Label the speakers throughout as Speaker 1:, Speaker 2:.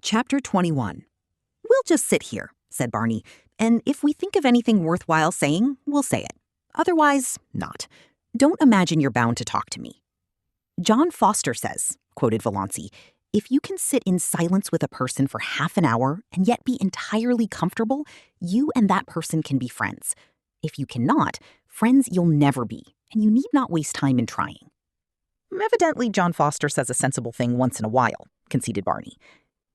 Speaker 1: Chapter 21. "We'll just sit here," said Barney, "and if we think of anything worthwhile saying, we'll say it. Otherwise, not. Don't imagine you're bound to talk to me." "John Foster says," quoted Valancy, "if you can sit in silence with a person for half an hour and yet be entirely comfortable, you and that person can be friends. If you cannot, friends you'll never be, and you need not waste time in trying." "Evidently, John Foster says a sensible thing once in a while," conceded Barney.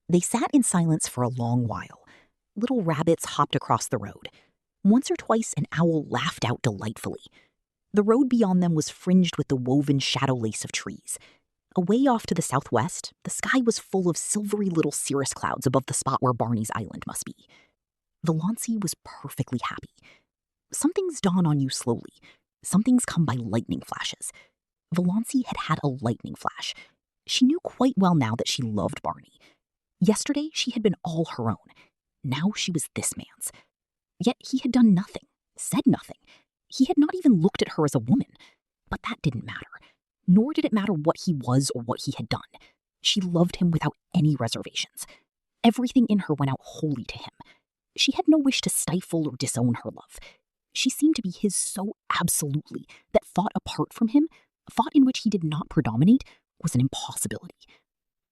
Speaker 1: They sat in silence for a long while. Little rabbits hopped across the road. Once or twice an owl laughed out delightfully. The road beyond them was fringed with the woven shadow lace of trees. Away off to the southwest, the sky was full of silvery little cirrus clouds above the spot where Barney's island must be. Valancy was perfectly happy. Some things dawn on you slowly. Some things come by lightning flashes. Valancy had had a lightning flash. She knew quite well now that she loved Barney. Yesterday, she had been all her own. Now she was this man's. Yet he had done nothing, said nothing. He had not even looked at her as a woman. But that didn't matter. Nor did it matter what he was or what he had done. She loved him without any reservations. Everything in her went out wholly to him. She had no wish to stifle or disown her love. She seemed to be his so absolutely that thought apart from him, thought in which he did not predominate, was an impossibility.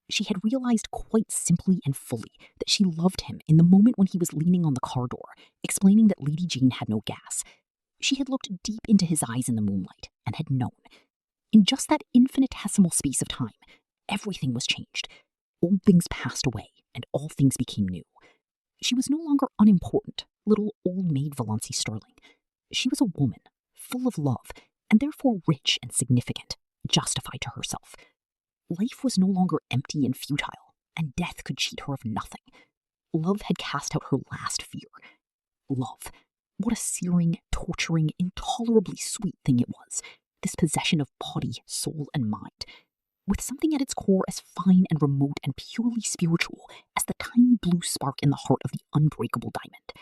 Speaker 1: She had realized quite simply and fully that she loved him in the moment when he was leaning on the car door, explaining that Lady Jane had no gas. She had looked deep into his eyes in the moonlight and had known. In just that infinitesimal space of time, everything was changed. Old things passed away, and all things became new. She was no longer unimportant, little old maid Valancy Sterling. She was a woman, full of love, and therefore rich and significant, justified to herself. Life was no longer empty and futile, and death could cheat her of nothing. Love had cast out her last fear. Love. What a searing, torturing, intolerably sweet thing it was, this possession of body, soul, and mind, with something at its core as fine and remote and purely spiritual as the tiny blue spark in the heart of the unbreakable diamond.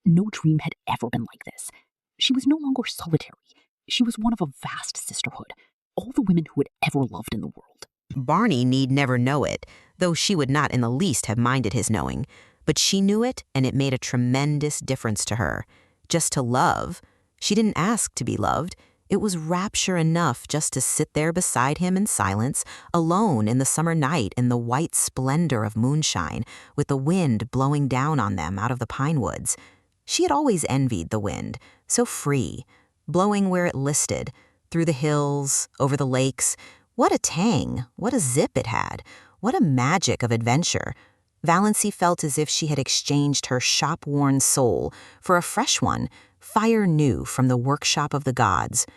Speaker 1: No dream had ever been like this. She was no longer solitary. She was one of a vast sisterhood, all the women who had ever loved in the world.
Speaker 2: Barney need never know it, though she would not in the least have minded his knowing. But she knew it, and it made a tremendous difference to her. Just to love. She didn't ask to be loved. It was rapture enough just to sit there beside him in silence, alone in the summer night in the white splendor of moonshine, with the wind blowing down on them out of the pine woods. She had always envied the wind, so free, blowing where it listed, through the hills, over the lakes. What a tang, what a zip it had, what a magic of adventure. Valancy felt as if she had exchanged her shop-worn soul for a fresh one, fire new from the workshop of the gods.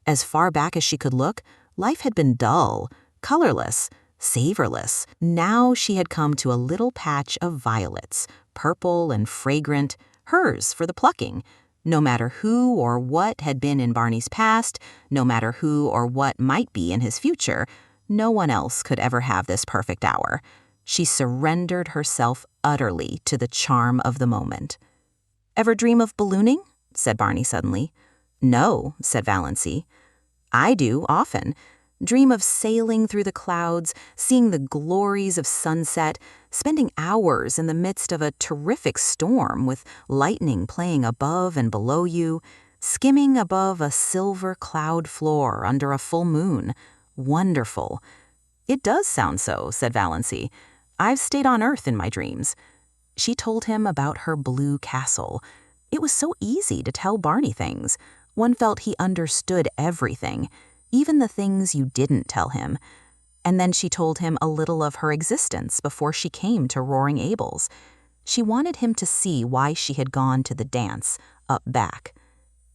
Speaker 2: As far back as she could look, life had been dull, colorless, savorless. Now she had come to a little patch of violets, purple and fragrant, hers for the plucking. No matter who or what had been in Barney's past, no matter who or what might be in his future, no one else could ever have this perfect hour. She surrendered herself utterly to the charm of the moment. "Ever dream of ballooning?" said Barney suddenly. "No," said Valancy. "I do, often. Dream of sailing through the clouds, seeing the glories of sunset, spending hours in the midst of a terrific storm with lightning playing above and below you, skimming above a silver cloud floor under a full moon. Wonderful." "It does sound so," said Valancy. "I've stayed on Earth in my dreams." She told him about her blue castle. It was so easy to tell Barney things. One felt he understood everything, even the things you didn't tell him. And then she told him a little of her existence before she came to Roaring Abel's. She wanted him to see why she had gone to the dance, up back.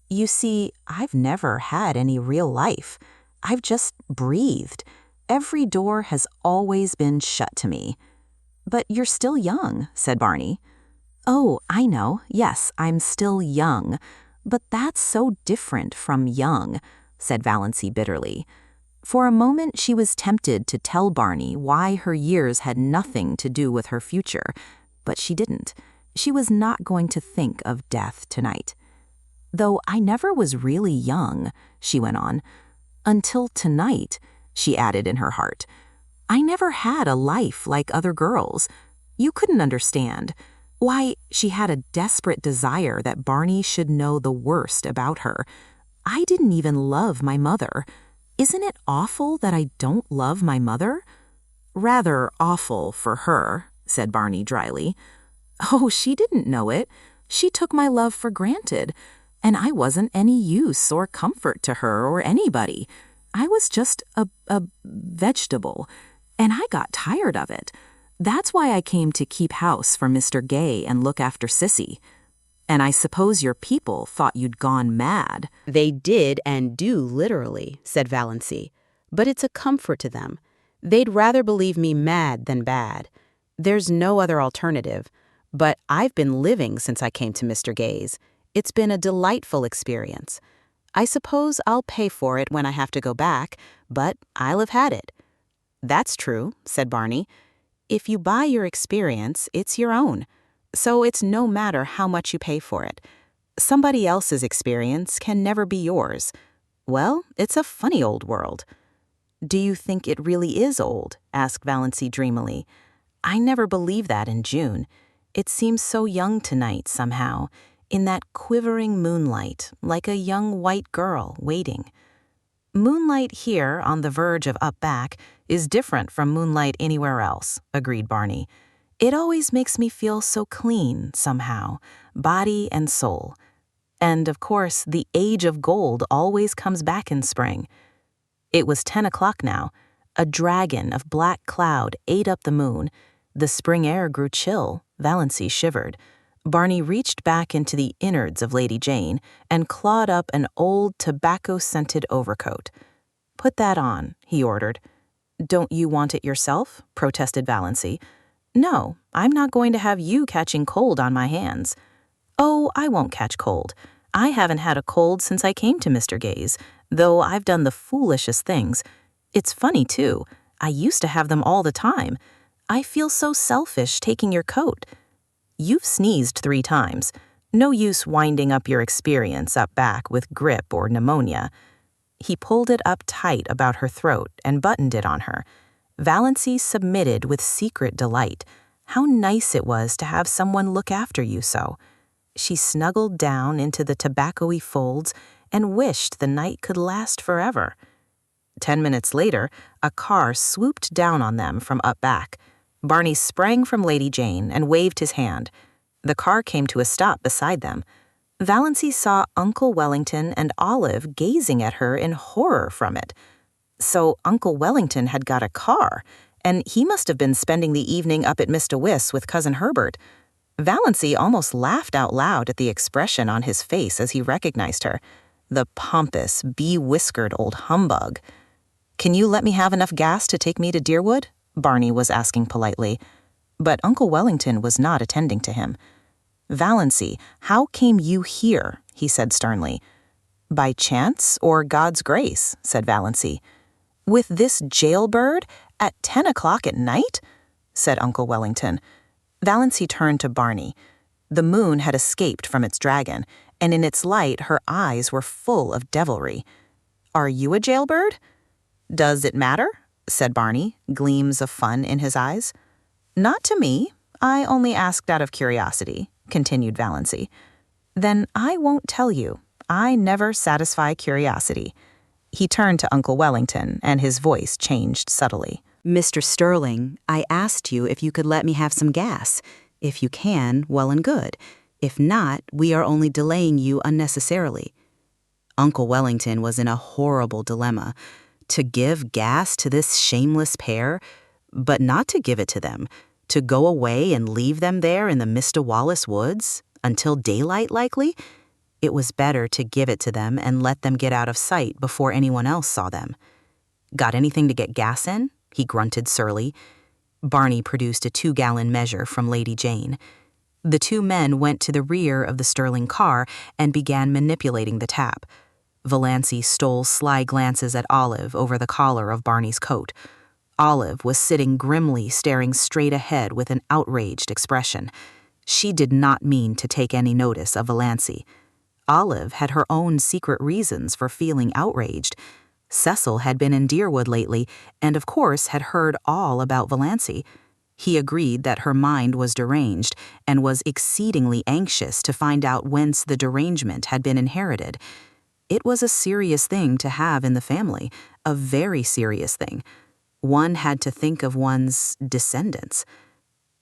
Speaker 2: "You see, I've never had any real life. I've just breathed. Every door has always been shut to me." "But you're still young," said Barney. "Oh, I know. Yes, I'm still young. But that's so different from young," said Valancy bitterly. For a moment she was tempted to tell Barney why her years had nothing to do with her future, but she didn't. She was not going to think of death tonight. "Though I never was really young," she went on. "Until tonight," she added in her heart. "I never had a life like other girls. You couldn't understand. Why, she had a desperate desire that Barney should know the worst about her. I didn't even love my mother. Isn't it awful that I don't love my mother? Rather awful for her, said Barney dryly. Oh, she didn't know it. She took my love for granted, and I wasn't any use or comfort to her or anybody. I was just a vegetable, and I got tired of it. That's why I came to keep house for Mr. Gay and look after Sissy. And I suppose your people thought you'd gone mad.
Speaker 3: They did and do literally, said Valancy. But it's a comfort to them. They'd rather believe me mad than bad. There's no other alternative. But I've been living since I came to Mr. Gay's. It's been a delightful experience. I suppose I'll pay for it when I have to go back, but I'll have had it. That's true, said Barney. If you buy your experience, it's your own. So it's no matter how much you pay for it. Somebody else's experience can never be yours. Well, it's a funny old world. Do you think it really is old? Asked Valancy dreamily. I never believed that in June. It seems so young tonight somehow, in that quivering moonlight, like a young white girl waiting. Moonlight here on the verge of Up Back is different from moonlight anywhere else, agreed Barney. It always makes me feel so clean, somehow, body and soul. And, of course, the age of gold always comes back in spring. It was 10 o'clock now. A dragon of black cloud ate up the moon. The spring air grew chill. Valancy shivered. Barney reached back into the innards of Lady Jane and clawed up an old tobacco-scented overcoat. Put that on, he ordered. Don't you want it yourself? Protested Valancy. No, I'm not going to have you catching cold on my hands. Oh, I won't catch cold. I haven't had a cold since I came to Mr. Gay's, though I've done the foolishest things. It's funny, too. I used to have them all the time. I feel so selfish taking your coat. You've sneezed 3 times. No use winding up your experience up back with grip or pneumonia. He pulled it up tight about her throat and buttoned it on her. Valancy submitted with secret delight. How nice it was to have someone look after you so. She snuggled down into the tobacco-y folds and wished the night could last forever. 10 minutes later, a car swooped down on them from up back. Barney sprang from Lady Jane and waved his hand. The car came to a stop beside them. Valancy saw Uncle Wellington and Olive gazing at her in horror from it. So Uncle Wellington had got a car, and he must have been spending the evening up at Mr. Wiss with Cousin Herbert. Valancy almost laughed out loud at the expression on his face as he recognized her. The pompous, be-whiskered old humbug. Can you let me have enough gas to take me to Deerwood? Barney was asking politely. But Uncle Wellington was not attending to him. Valancy, how came you here? He said sternly. By chance or God's grace, said Valancy. With this jailbird at 10 o'clock at night? Said Uncle Wellington. Valancy turned to Barney. The moon had escaped from its dragon, and in its light her eyes were full of devilry. Are you a jailbird? Does it matter? Said Barney, gleams of fun in his eyes. Not to me. I only asked out of curiosity, continued Valancy. Then I won't tell you. I never satisfy curiosity. He turned to Uncle Wellington, and his voice changed subtly. Mr. Sterling, I asked you if you could let me have some gas. If you can, well and good. If not, we are only delaying you unnecessarily. Uncle Wellington was in a horrible dilemma. To give gas to this shameless pair, but not to give it to them. To go away and leave them there in the Mr. Wallace woods, until daylight likely? It was better to give it to them and let them get out of sight before anyone else saw them. Got anything to get gas in? He grunted surly. Barney produced a 2-gallon measure from Lady Jane. The 2 men went to the rear of the Sterling car and began manipulating the tap. Valancy stole sly glances at Olive over the collar of Barney's coat. Olive was sitting grimly staring straight ahead with an outraged expression. She did not mean to take any notice of Valancy. Olive had her own secret reasons for feeling outraged. Cecil had been in Deerwood lately and, of course, had heard all about Valancy. He agreed that her mind was deranged and was exceedingly anxious to find out whence the derangement had been inherited. It was a serious thing to have in the family, a very serious thing. One had to think of one's descendants.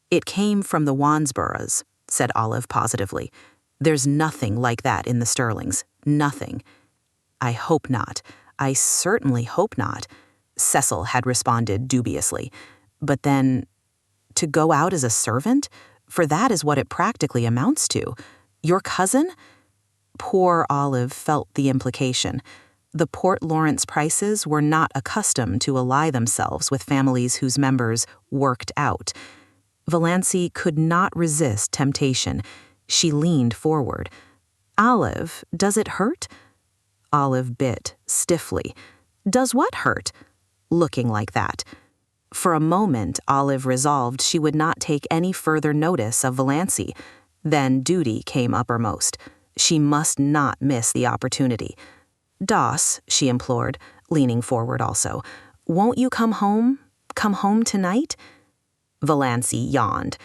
Speaker 3: "It came from the Wansboroughs," said Olive positively. "There's nothing like that in the Sterlings. Nothing." "I hope not. I certainly hope not," Cecil had responded dubiously. But then, to go out as a servant? For that is what it practically amounts to. Your cousin? Poor Olive felt the implication. The Port Lawrence Prices were not accustomed to ally themselves with families whose members worked out. Valancy could not resist temptation. She leaned forward. "Olive, does it hurt?" Olive bit, stiffly. "Does what hurt?" Looking like that. For a moment, Olive resolved she would not take any further notice of Valancy. Then duty came uppermost. She must not miss the opportunity. "Doss," she implored, leaning forward also, "won't you come home? Come home tonight?" Valancy yawned.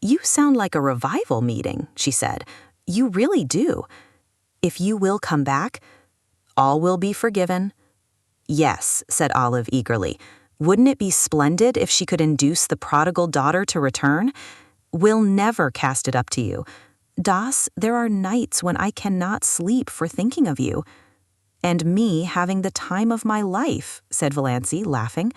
Speaker 3: "You sound like a revival meeting," she said. "You really do. If you will come back, all will be forgiven." "Yes," said Olive eagerly. "Wouldn't it be splendid if she could induce the prodigal daughter to return? We'll never cast it up to you. Doss, there are nights when I cannot sleep for thinking of you." "And me having the time of my life," said Valancy, laughing.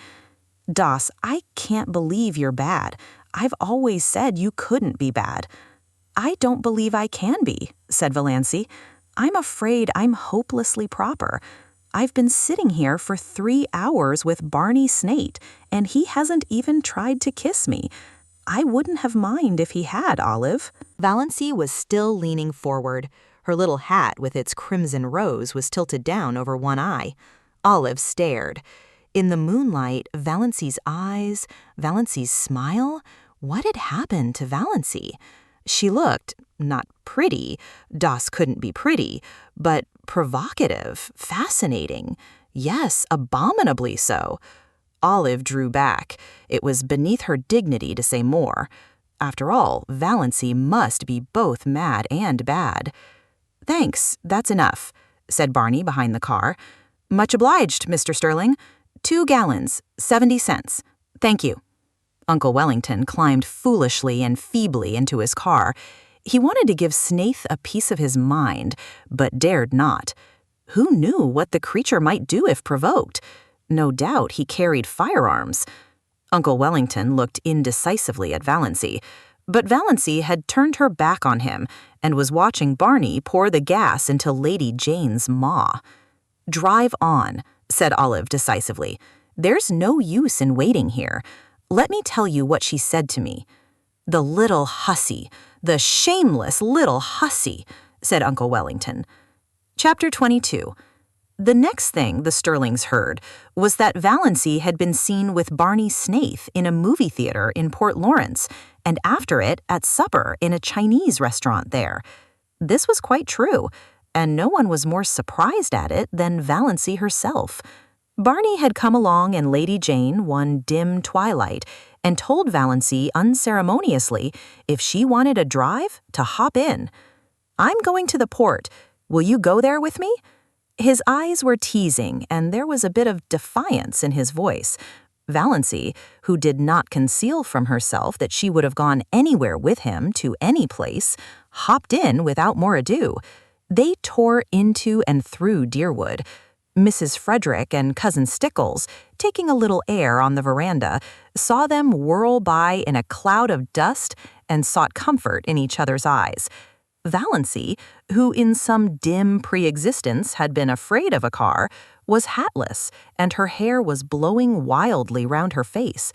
Speaker 3: "Doss, I can't believe you're bad. I've always said you couldn't be bad." "I don't believe I can be," said Valancy. "I'm afraid I'm hopelessly proper. I've been sitting here for 3 hours with Barney Snate, and he hasn't even tried to kiss me. I wouldn't have minded if he had, Olive."
Speaker 2: Valancy was still leaning forward. Her little hat with its crimson rose was tilted down over one eye. Olive stared. In the moonlight, Valancy's eyes, Valancy's smile, what had happened to Valancy? She looked, not pretty, Doss couldn't be pretty, but provocative, fascinating, yes, abominably so. Olive drew back. It was beneath her dignity to say more. After all, Valancy must be both mad and bad. "Thanks, that's enough," said Barney behind the car. "Much obliged, Mr. Sterling. 2 gallons, 70 cents. Thank you." Uncle Wellington climbed foolishly and feebly into his car. He wanted to give Snaith a piece of his mind, but dared not. Who knew what the creature might do if provoked? No doubt he carried firearms. Uncle Wellington looked indecisively at Valancy, but Valancy had turned her back on him and was watching Barney pour the gas into Lady Jane's maw. "Drive on," said Olive decisively. "There's no use in waiting here. Let me tell you what she said to me." "The little hussy, the shameless little hussy," said Uncle Wellington. Chapter 22. The next thing the Sterlings heard was that Valancy had been seen with Barney Snaith in a movie theater in Port Lawrence, and after it at supper in a Chinese restaurant there. This was quite true, and no one was more surprised at it than Valancy herself. Barney had come along in Lady Jane one dim twilight and told Valancy unceremoniously if she wanted a drive to hop in. "I'm going to the port. Will you go there with me?" His eyes were teasing, and there was a bit of defiance in his voice. Valancy, who did not conceal from herself that she would have gone anywhere with him to any place, hopped in without more ado. They tore into and through Deerwood. Mrs. Frederick and Cousin Stickles, taking a little air on the veranda, saw them whirl by in a cloud of dust and sought comfort in each other's eyes. Valancy, who in some dim pre-existence had been afraid of a car, was hatless, and her hair was blowing wildly round her face.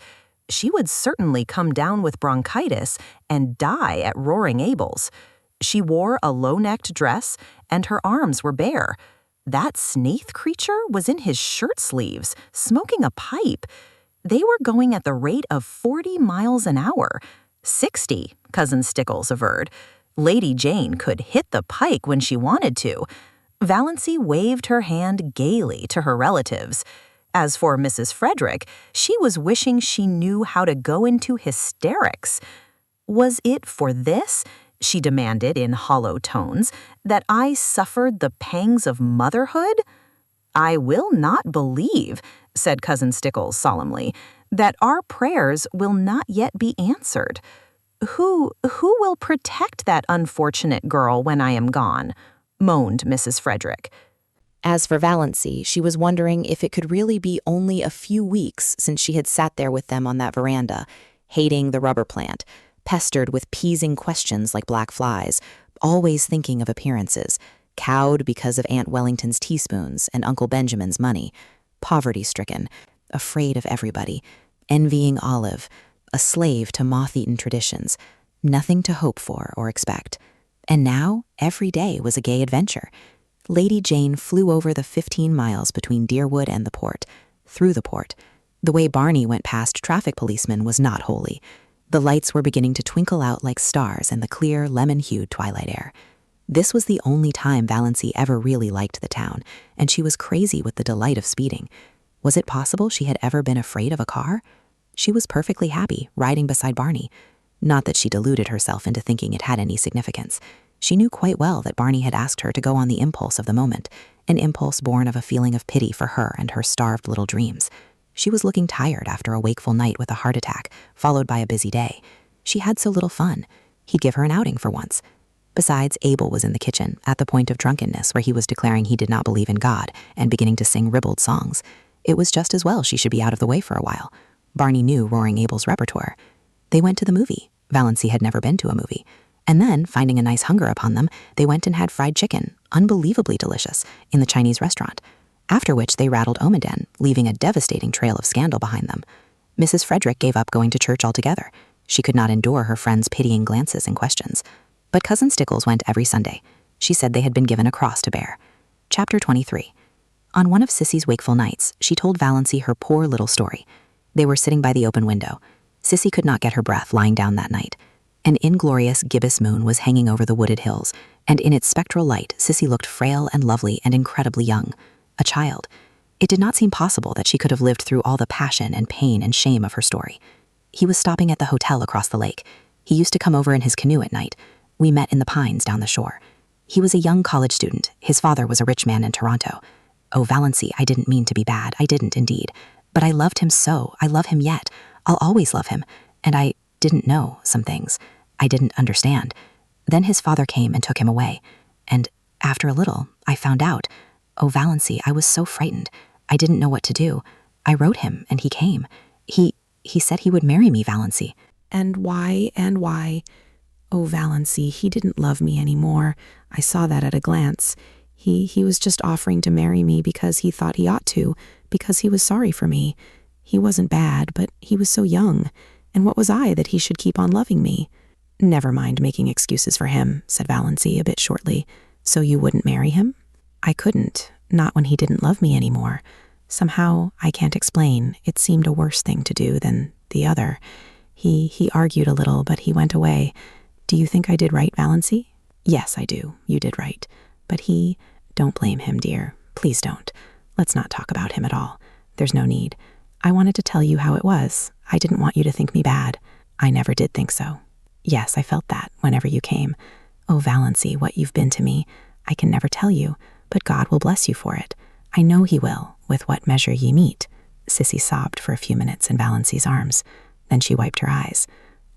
Speaker 2: She would certainly come down with bronchitis and die at Roaring Abel's. She wore a low-necked dress, and her arms were bare. That Snaith creature was in his shirt sleeves, smoking a pipe. They were going at the rate of 40 miles an hour. 60, Cousin Stickles averred. Lady Jane could hit the pike when she wanted to. Valancy waved her hand gaily to her relatives.
Speaker 1: As for Mrs. Frederick, she was wishing she knew how to go into hysterics. Was it for this, she demanded in hollow tones, that I suffered the pangs of motherhood? I will not believe, said Cousin Stickles solemnly, that our prayers will not yet be answered. Who will protect that unfortunate girl when I am gone? Moaned Mrs. Frederick.
Speaker 4: As for Valency, she was wondering if it could really be only a few weeks since she had sat there with them on that veranda, hating the rubber plant, pestered with teasing questions like black flies, always thinking of appearances, cowed because of Aunt Wellington's teaspoons and Uncle Benjamin's money, poverty-stricken, afraid of everybody, envying Olive, a slave to moth-eaten traditions, nothing to hope for or expect. And now, every day was a gay adventure. Lady Jane flew over the 15 miles between Deerwood and the port, through the port. The way Barney went past traffic policemen was not holy. The lights were beginning to twinkle out like stars in the clear, lemon-hued twilight air. This was the only time Valency ever really liked the town, and she was crazy with the delight of speeding. Was it possible she had ever been afraid of a car? She was perfectly happy, riding beside Barney. Not that she deluded herself into thinking it had any significance. She knew quite well that Barney had asked her to go on the impulse of the moment, an impulse born of a feeling of pity for her and her starved little dreams. She was looking tired after a wakeful night with a heart attack, followed by a busy day. She had so little fun. He'd give her an outing for once. Besides, Abel was in the kitchen, at the point of drunkenness where he was declaring he did not believe in God and beginning to sing ribald songs. It was just as well she should be out of the way for a while. Barney knew Roaring Abel's repertoire. They went to the movie. Valency had never been to a movie. And then, finding a nice hunger upon them, they went and had fried chicken, unbelievably delicious, in the Chinese restaurant, after which they rattled Omaden, leaving a devastating trail of scandal behind them. Mrs. Frederick gave up going to church altogether. She could not endure her friends' pitying glances and questions. But Cousin Stickles went every Sunday. She said they had been given a cross to bear. Chapter 23. On one of Sissy's wakeful nights, she told Valency her poor little story. They were sitting by the open window. Sissy could not get her breath lying down that night. An inglorious gibbous moon was hanging over the wooded hills, and in its spectral light, Sissy looked frail and lovely and incredibly young. A child. It did not seem possible that she could have lived through all the passion and pain and shame of her story. He was stopping at the hotel across the lake. He used to come over in his canoe at night. We met in the pines down the shore. He was a young college student. His father was a rich man in Toronto. Oh, Valency, I didn't mean to be bad. I didn't, indeed. But I loved him so. I love him yet. I'll always love him. And I didn't know some things. I didn't understand. Then his father came and took him away. And after a little, I found out. Oh, Valency, I was so frightened. I didn't know what to do. I wrote him, and he came. He said he would marry me, Valency.
Speaker 3: And why? Oh, Valency, he didn't love me anymore. I saw that at a glance. He was just offering to marry me because he thought he ought to, because he was sorry for me. He wasn't bad, but he was so young. And what was I that he should keep on loving me? Never mind making excuses for him, said Valency a bit shortly. So you wouldn't marry him? I couldn't, not when he didn't love me anymore. Somehow, I can't explain, it seemed a worse thing to do than the other. He argued a little, but he went away. Do you think I did right, Valency? Yes, I do. You did right. But don't blame him, dear. Please don't. Let's not talk about him at all. There's no need. I wanted to tell you how it was. I didn't want you to think me bad. I never did think so. Yes, I felt that whenever you came. Oh, Valency, what you've been to me. I can never tell you, but God will bless you for it. I know he will, with what measure ye meet. Sissy sobbed for a few minutes in Valency's arms. Then she wiped her eyes.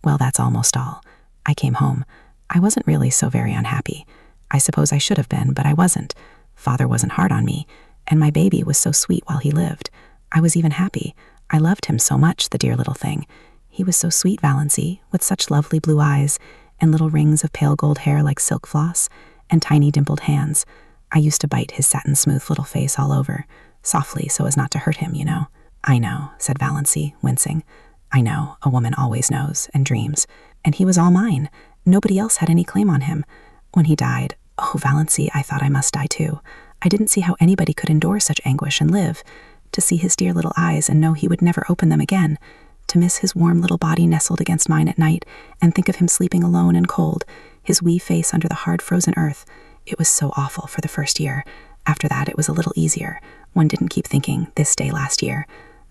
Speaker 3: Well, that's almost all. I came home. I wasn't really so very unhappy. I suppose I should have been, but I wasn't. Father wasn't hard on me, and my baby was so sweet while he lived. I was even happy. I loved him so much, the dear little thing. He was so sweet, Valency, with such lovely blue eyes, and little rings of pale gold hair like silk floss, and tiny dimpled hands. I used to bite his satin-smooth little face all over, softly so as not to hurt him, you know. I know, said Valency, wincing. I know, a woman always knows, and dreams. And he was all mine. Nobody else had any claim on him. When he died, oh, Valency, I thought I must die too. I didn't see how anybody could endure such anguish and live. To see his dear little eyes and know he would never open them again. To miss his warm little body nestled against mine at night, and think of him sleeping alone and cold, his wee face under the hard frozen earth. It was so awful for the first year. After that, it was a little easier.
Speaker 5: One didn't keep thinking this day last year,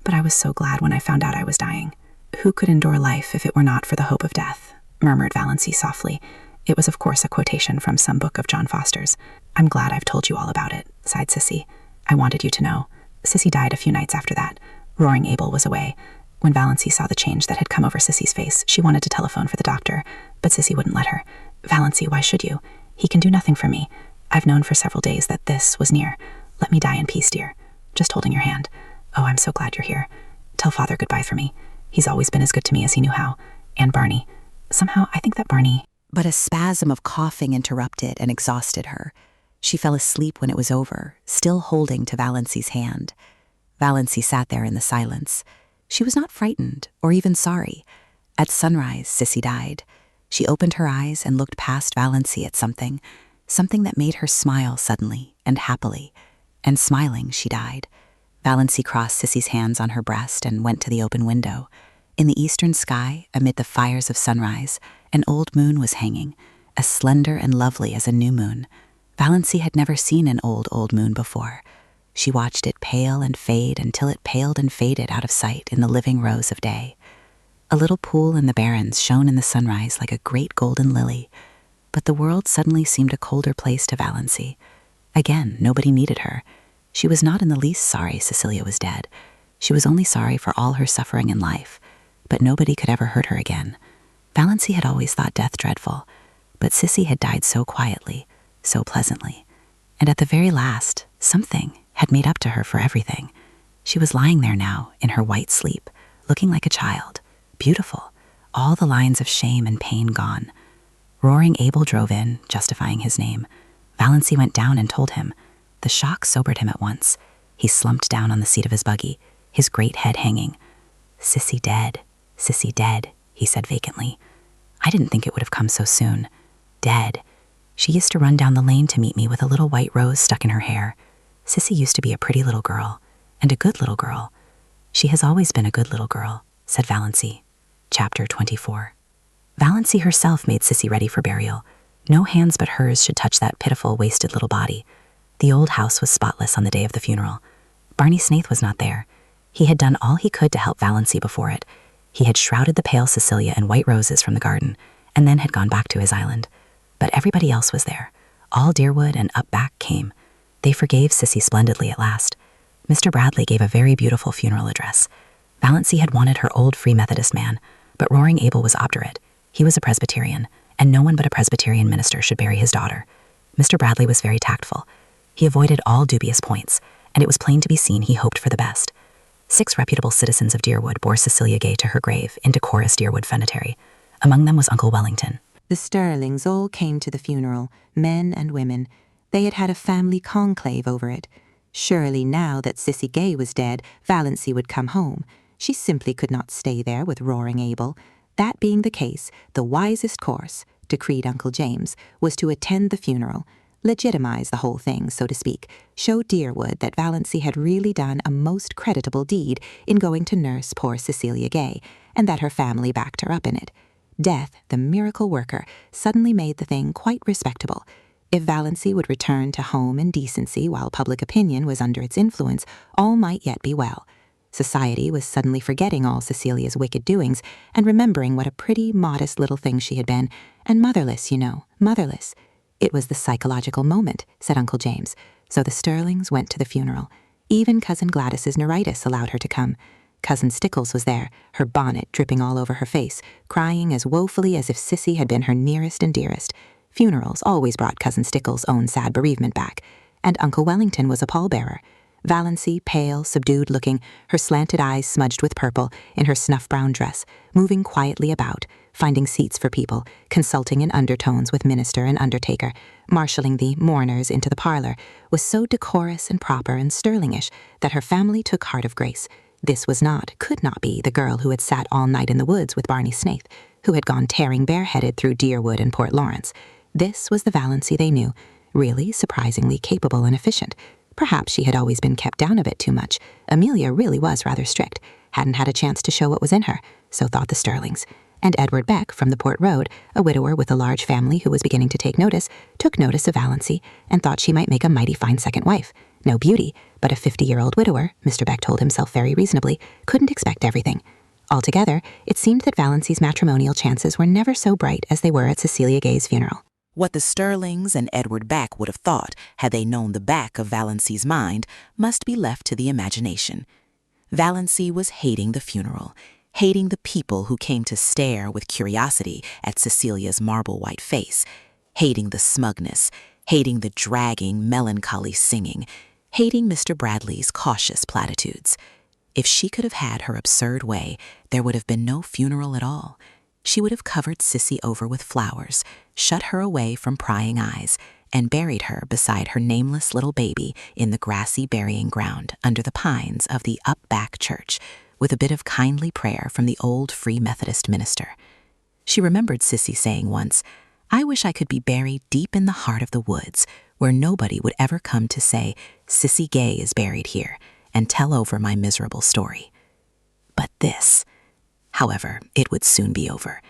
Speaker 5: but I was so glad when I found out I was dying. Who could endure life if it were not for the hope of death? Murmured Valancy softly. It was of course a quotation from some book of John Foster's. I'm glad I've told you all about it, sighed Sissy. I wanted you to know. Sissy died a few nights after that. Roaring Abel was away. When Valancy saw the change that had come over Sissy's face, she wanted to telephone for the doctor, but Sissy wouldn't let her. Valancy, why should you? He can do nothing for me. I've known for several days that this was near. Let me die in peace, dear. Just holding your hand. Oh, I'm so glad you're here. Tell Father goodbye for me. He's always been as good to me as he knew how. And Barney. Somehow, I think that Barney...
Speaker 1: But a spasm of coughing interrupted and exhausted her. She fell asleep when it was over, still holding to Valancy's hand. Valancy sat there in the silence. She was not frightened or even sorry. At sunrise, Sissy died. She opened her eyes and looked past Valancy at something that made her smile suddenly and happily. And smiling, she died. Valancy crossed Sissy's hands on her breast and went to the open window. In the eastern sky, amid the fires of sunrise, an old moon was hanging, as slender and lovely as a new moon. Valancy had never seen an old moon before. She watched it pale and fade until it paled and faded out of sight in the living rose of day. A little pool in the barrens shone in the sunrise like a great golden lily. But the world suddenly seemed a colder place to Valancy. Again, nobody needed her. She was not in the least sorry Cecilia was dead. She was only sorry for all her suffering in life. But nobody could ever hurt her again. Valancy had always thought death dreadful, but Sissy had died so quietly, so pleasantly. And at the very last, something had made up to her for everything. She was lying there now, in her white sleep, looking like a child, beautiful, all the lines of shame and pain gone. Roaring Abel drove in, justifying his name. Valancy went down and told him. The shock sobered him at once. He slumped down on the seat of his buggy, his great head hanging. Sissy dead, he said vacantly. I didn't think it would have come so soon. Dead. She used to run down the lane to meet me with a little white rose stuck in her hair. Sissy used to be a pretty little girl, and a good little girl. She has always been a good little girl, said Valancy. Chapter 24. Valancy herself made Sissy ready for burial. No hands but hers should touch that pitiful, wasted little body. The old house was spotless on the day of the funeral. Barney Snaith was not there. He had done all he could to help Valancy before it. He had shrouded the pale Cecilia in white roses from the garden, and then had gone back to his island. But everybody else was there. All Deerwood and up back came. They forgave Sissy splendidly at last. Mr. Bradley gave a very beautiful funeral address. Valancy had wanted her old Free Methodist man, but Roaring Abel was obdurate. He was a Presbyterian, and no one but a Presbyterian minister should bury his daughter. Mr. Bradley was very tactful. He avoided all dubious points, and it was plain to be seen he hoped for the best. 6 reputable citizens of Deerwood bore Cecilia Gay to her grave in decorous Deerwood cemetery. Among them was Uncle Wellington.
Speaker 2: The Sterlings all came to the funeral, men and women. They had had a family conclave over it. Surely now that Sissy Gay was dead, Valancy would come home. She simply could not stay there with Roaring Abel. That being the case, the wisest course, decreed Uncle James, was to attend the funeral, legitimize the whole thing, so to speak, show Deerwood that Valancy had really done a most creditable deed in going to nurse poor Cecilia Gay, and that her family backed her up in it. Death, the miracle worker, suddenly made the thing quite respectable. If Valancy would return to home in decency while public opinion was under its influence, all might yet be well. Society was suddenly forgetting all Cecilia's wicked doings and remembering what a pretty, modest little thing she had been, and motherless, you know, motherless. It was the psychological moment, said Uncle James, so the Sterlings went to the funeral. Even Cousin Gladys's neuritis allowed her to come. Cousin Stickles was there, her bonnet dripping all over her face, crying as woefully as if Sissy had been her nearest and dearest. Funerals always brought Cousin Stickles' own sad bereavement back. And Uncle Wellington was a pallbearer. Valancy, pale, subdued-looking, her slanted eyes smudged with purple, in her snuff-brown dress, moving quietly about, finding seats for people, consulting in undertones with minister and undertaker, marshalling the mourners into the parlor, was so decorous and proper and sterlingish that her family took heart of grace. This was not, could not be, the girl who had sat all night in the woods with Barney Snaith, who had gone tearing bareheaded through Deerwood and Port Lawrence. This was the Valancy they knew, really surprisingly capable and efficient. Perhaps she had always been kept down a bit too much. Amelia really was rather strict, hadn't had a chance to show what was in her, so thought the Sterlings.
Speaker 5: and Edward Beck from the Port Road, a widower with a large family who was beginning to take notice, took notice of Valancy and thought she might make a mighty fine second wife. No beauty, but a 50-year-old widower, Mr. Beck told himself very reasonably, couldn't expect everything. Altogether, it seemed that Valancy's matrimonial chances were never so bright as they were at Cecilia Gay's funeral.
Speaker 2: What the Sterlings and Edward Beck would have thought had they known the back of Valancy's mind must be left to the imagination. Valancy was hating the funeral, hating the people who came to stare with curiosity at Cecilia's marble-white face, hating the smugness, hating the dragging, melancholy singing, hating Mr. Bradley's cautious platitudes. If she could have had her absurd way, there would have been no funeral at all. She would have covered Cissy over with flowers, shut her away from prying eyes, and buried her beside her nameless little baby in the grassy burying ground under the pines of the up-back church, with a bit of kindly prayer from the old Free Methodist minister. She remembered Cissy saying once, "I wish I could be buried deep in the heart of the woods, where nobody would ever come to say, 'Cissy Gay is buried here,' and tell over my miserable story." But this... However, it would soon be over.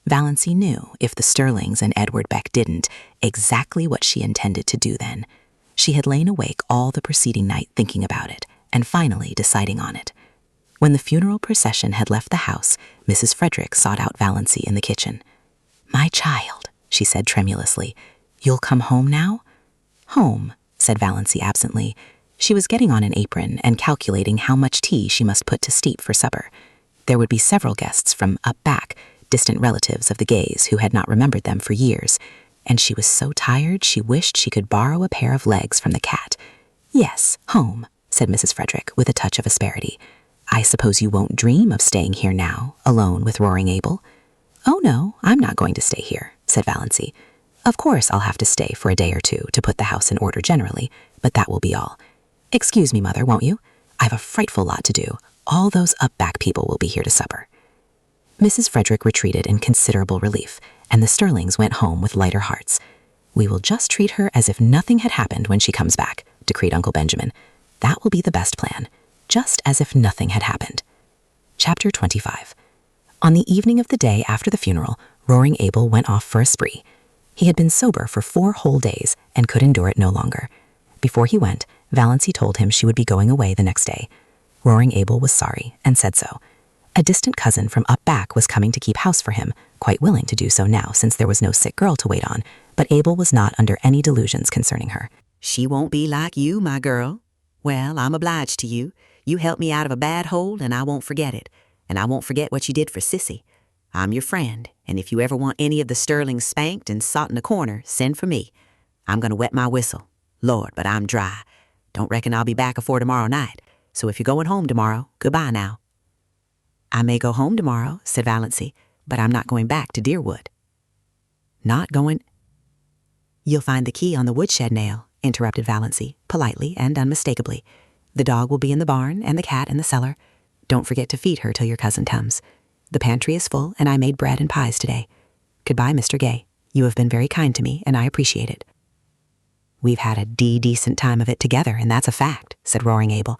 Speaker 2: Valancy knew, if the Sterlings and Edward Beck didn't, exactly what she intended to do then. She had lain awake all the preceding night thinking about it, and finally deciding on it. When the funeral procession had left the house, Mrs. Frederick sought out Valancy in the kitchen. "My child," she said tremulously, "you'll come home now?" "Home," said Valancy absently. She was getting on an apron and calculating how much tea she must put to steep for supper. There would be several guests from up back, distant relatives of the Gays who had not remembered them for years, and she was so tired she wished she could borrow a pair of legs from the cat. "Yes, home," said Mrs. Frederick with a touch of asperity. "I suppose you won't dream of staying here now, alone with Roaring Abel?" "Oh no, I'm not going to stay here," said Valancy. "Of course I'll have to stay for a day or two to put the house in order generally, but that will be all. Excuse me, Mother, won't you? I've a frightful lot to do. All those up-back people will be here to supper." Mrs. Frederick retreated in considerable relief, and the Sterlings went home with lighter hearts. "We will just treat her as if nothing had happened when she comes back," decreed Uncle Benjamin. "That will be the best plan, just as if nothing had happened." Chapter 25. On the evening of the day after the funeral, Roaring Abel went off for a spree. He had been sober for 4 whole days and could endure it no longer. Before he went, Valancy told him she would be going away the next day. Roaring Abel was sorry and said so. A distant cousin from up back was coming to keep house for him, quite willing to do so now since there was no sick girl to wait on, but Abel was not under any delusions concerning her.
Speaker 6: "She won't be like you, my girl. Well, I'm obliged to you. You helped me out of a bad hole, and I won't forget it. And I won't forget what you did for Cissy. I'm your friend, and if you ever want any of the Sterlings spanked and sot in a corner, send for me. I'm going to wet my whistle. Lord, but I'm dry. Don't reckon I'll be back afore tomorrow night. So if you're going home tomorrow, goodbye now." "I may go home tomorrow," said Valancy, "but I'm not going back to Deerwood." "Not going—" "You'll find the key on the woodshed nail," interrupted Valancy, politely and unmistakably. "The dog will be in the barn and the cat in the cellar. Don't forget to feed her till your cousin comes. The pantry is full, and I made bread and pies today. Goodbye, Mr. Gay. You have been very kind to me, and I appreciate it." "We've had a decent time of it together, and that's a fact," said Roaring Abel.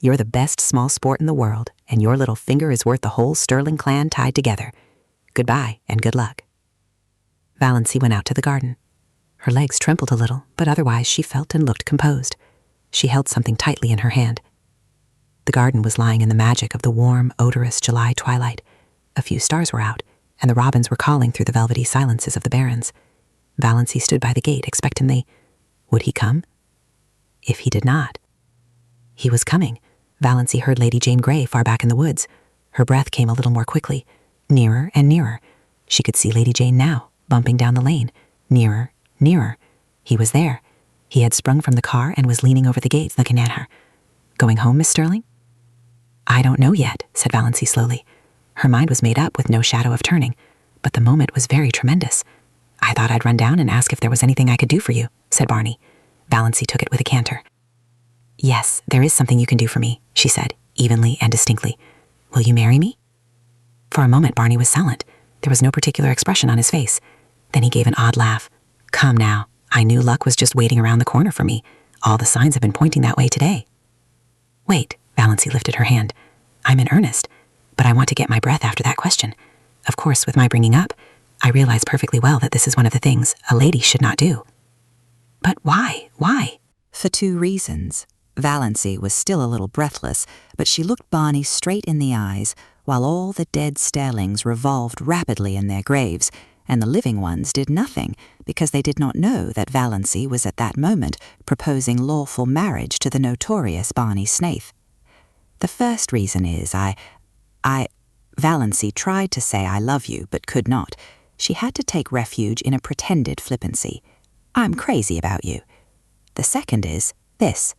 Speaker 6: "You're the best small sport in the world, and your little finger is worth the whole Sterling clan tied together. Goodbye, and good luck." Valancy went out to the garden. Her legs trembled a little, but otherwise she felt and looked composed. She held something tightly in her hand. The garden was lying in the magic of the warm, odorous July twilight. A few stars were out, and the robins were calling through the velvety silences of the barrens. Valancy stood by the gate expectantly. Would he come? If he did not... He was coming. Valancy heard Lady Jane Grey far back in the woods. Her breath came a little more quickly. Nearer and nearer. She could see Lady Jane now, bumping down the lane. Nearer, nearer. He was there. He had sprung from the car and was leaning over the gate looking at her. "Going home, Miss Sterling?" "I don't know yet," said Valancy slowly. Her mind was made up with no shadow of turning, but the moment was very tremendous. "I thought I'd run down and ask if there was anything I could do for you," said Barney. Valancy took it with a canter. "Yes, there is something you can do for me," she said, evenly and distinctly. "Will you marry me?" For a moment Barney was silent. There was no particular expression on his face. Then he gave an odd laugh. "Come now, I knew luck was just waiting around the corner for me. All the signs have been pointing that way today." "Wait," Valancy lifted her hand. "I'm in earnest, but I want to get my breath after that question.
Speaker 5: Of course, with my bringing up, I realize perfectly well that this is one of the things a lady should not do. But why? Why?
Speaker 6: For 2 reasons. Valancy was still a little breathless, but she looked Barney straight in the eyes, while all the dead starlings revolved rapidly in their graves, and the living ones did nothing, because they did not know that Valancy was at that moment proposing lawful marriage to the notorious Barney Snaith. The first reason is Valancy tried to say I love you, but could not. She had to take refuge in a pretended flippancy. I'm crazy about you. The second is this.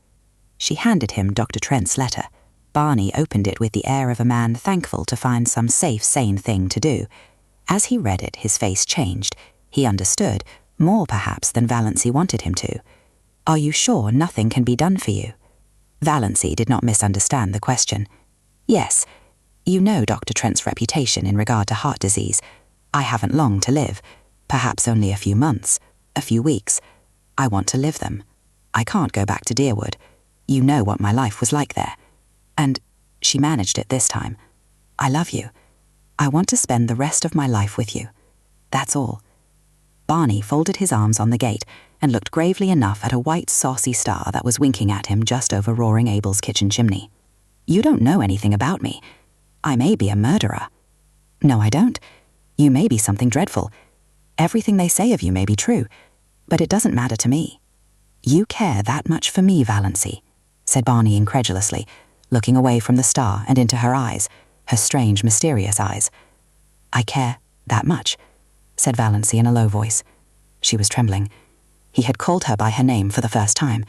Speaker 6: She handed him Dr. Trent's letter. Barney opened it with the air of a man thankful to find some safe, sane thing to do. As he read it, his face changed. He understood, more perhaps than Valancy wanted him to. Are you sure nothing can be done for you? Valancy did not misunderstand the question. Yes. You know Dr. Trent's reputation in regard to heart disease. I haven't long to live. Perhaps only a few months, a few weeks. I want to live them. I can't go back to Deerwood. You know what my life was like there. And she managed it this time. I love you. I want to spend the rest of my life with you. That's all. Barney folded his arms on the gate and looked gravely enough at a white saucy star that was winking at him just over Roaring Abel's kitchen chimney. You don't know anything about me. I may be a murderer. No, I don't. You may be something dreadful. Everything they say of you may be true, but it doesn't matter to me. You care that much for me, Valancy, said Barney incredulously, looking away from the star and into her eyes, her strange, mysterious eyes. I care that much, said Valancy in a low voice. She was trembling. He had called her by her name for the first time.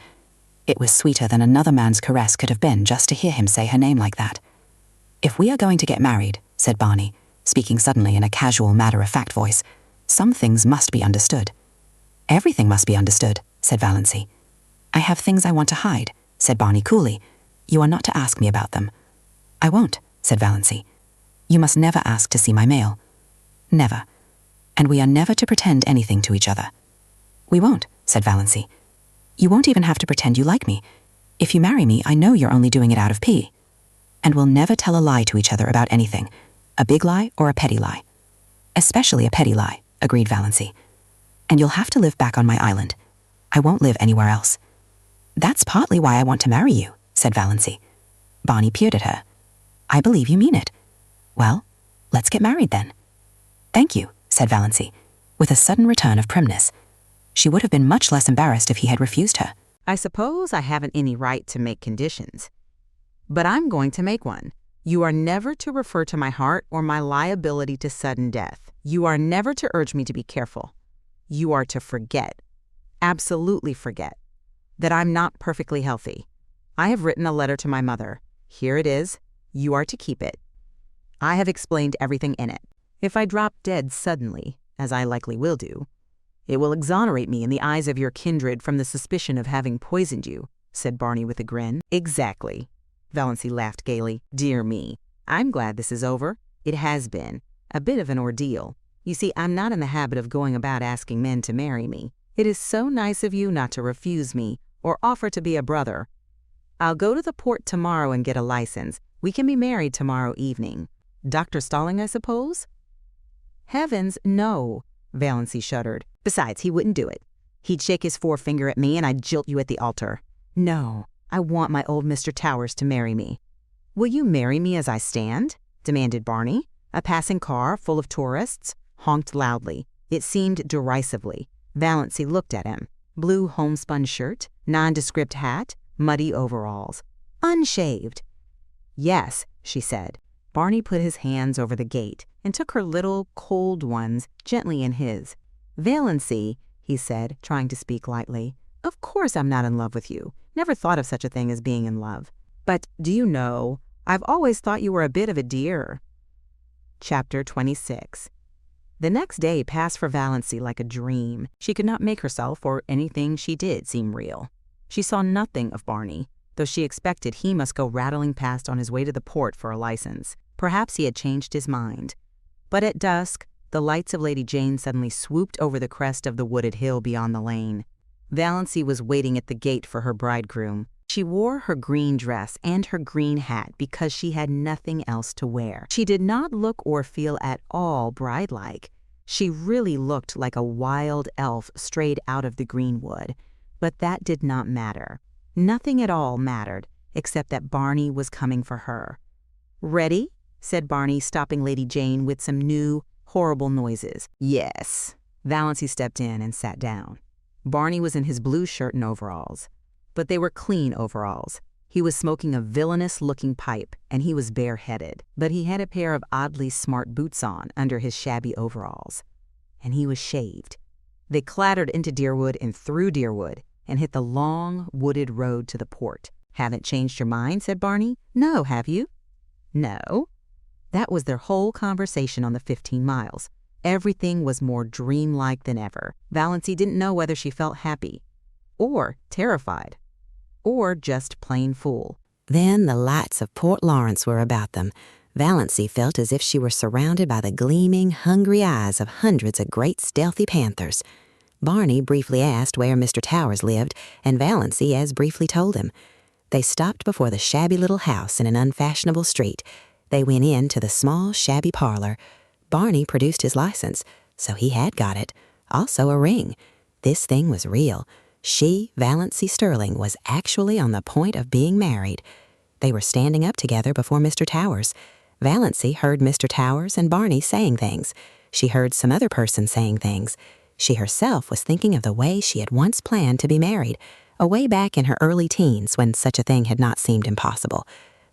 Speaker 6: It was sweeter than another man's caress could have been just to hear him say her name like that. If we are going to get married, said Barney, speaking suddenly in a casual, matter-of-fact voice, some things must be understood. Everything must be understood, said Valancy. I have things I want to hide, said Barney coolly. You are not to ask me about them. I won't, said Valancy. You must never ask to see my mail. Never. And we are never to pretend anything to each other. We won't, said Valancy. You won't even have to pretend you like me. If you marry me, I know you're only doing it out of pee. And we'll never tell a lie to each other about anything, a big lie or a petty lie. Especially a petty lie, agreed Valancy. And you'll have to live back on my island. I won't live anywhere else. That's partly why I want to marry you, said Valancy. Barney peered at her. I believe you mean it. Well, let's get married then. Thank you, said Valancy, with a sudden return of primness. She would have been much less embarrassed if he had refused her.
Speaker 3: I suppose I haven't any right to make conditions. But I'm going to make one. You are never to refer to my heart or my liability to sudden death. You are never to urge me to be careful. You are to forget, absolutely forget, that I'm not perfectly healthy. I have written a letter to my mother. Here it is. You are to keep it. I have explained everything in it. If I drop dead suddenly, as I likely will do, it will exonerate me in the eyes of your kindred from the suspicion of having poisoned you, said Barney with a grin. Exactly. Valancy laughed gaily. Dear me, I'm glad this is over. It has been a bit of an ordeal. You see, I'm not in the habit of going about asking men to marry me. It is so nice of you not to refuse me or offer to be a brother. I'll go to the port tomorrow and get a license. We can be married tomorrow evening. Dr. Stalling, I suppose? Heavens, no, Valancy shuddered. Besides, he wouldn't do it. He'd shake his forefinger at me and I'd jilt you at the altar. No, I want my old Mr. Towers to marry me. Will you marry me as I stand? Demanded Barney. A passing car, full of tourists, honked loudly. It seemed derisively. Valancy looked at him. Blue homespun shirt, nondescript hat, muddy overalls. Unshaved. Yes, she said. Barney put his hands over the gate and took her little, cold ones gently in his. Valancy, he said, trying to speak lightly, of course I'm not in love with you. Never thought of such a thing as being in love. But, do you know, I've always thought you were a bit of a dear. Chapter 26. The next day passed for Valancy like a dream. She could not make herself or anything she did seem real. She saw nothing of Barney, though she expected he must go rattling past on his way to the port for a license. Perhaps he had changed his mind. But at dusk, the lights of Lady Jane suddenly swooped over the crest of the wooded hill beyond the lane. Valancy was waiting at the gate for her bridegroom.
Speaker 2: She wore her green dress and her green hat because she had nothing else to wear. She did not look or feel at all bride-like. She really looked like a wild elf strayed out of the greenwood. But that did not matter. Nothing at all mattered, except that Barney was coming for her. "Ready?" said Barney, stopping Lady Jane with some new, horrible noises. "Yes." Valancy stepped in and sat down. Barney was in his blue shirt and overalls. But they were clean overalls. He was smoking a villainous-looking pipe, and he was bareheaded. But he had a pair of oddly smart boots on under his shabby overalls. And he was shaved. They clattered into Deerwood and through Deerwood, and hit the long, wooded road to the port. "Haven't changed your mind?" said Barney. "No, have you?" "No." That was their whole conversation on the 15 miles. Everything was more dreamlike than ever. Valancy didn't know whether she felt happy, or terrified, or just plain fool.
Speaker 6: Then the lights of Port Lawrence were about them. Valancy felt as if she were surrounded by the gleaming, hungry eyes of hundreds of great stealthy panthers. Barney briefly asked where Mr. Towers lived, and Valancy as briefly told him. They stopped before the shabby little house in an unfashionable street. They went in to the small, shabby parlor. Barney produced his license, so he had got it. Also a ring. This thing was real. She, Valancy Sterling, was actually on the point of being married. They were standing up together before Mr. Towers. Valancy heard Mr. Towers and Barney saying things. She heard some other person saying things. She herself was thinking of the way she had once planned to be married, away back in her early teens when such a thing had not seemed impossible.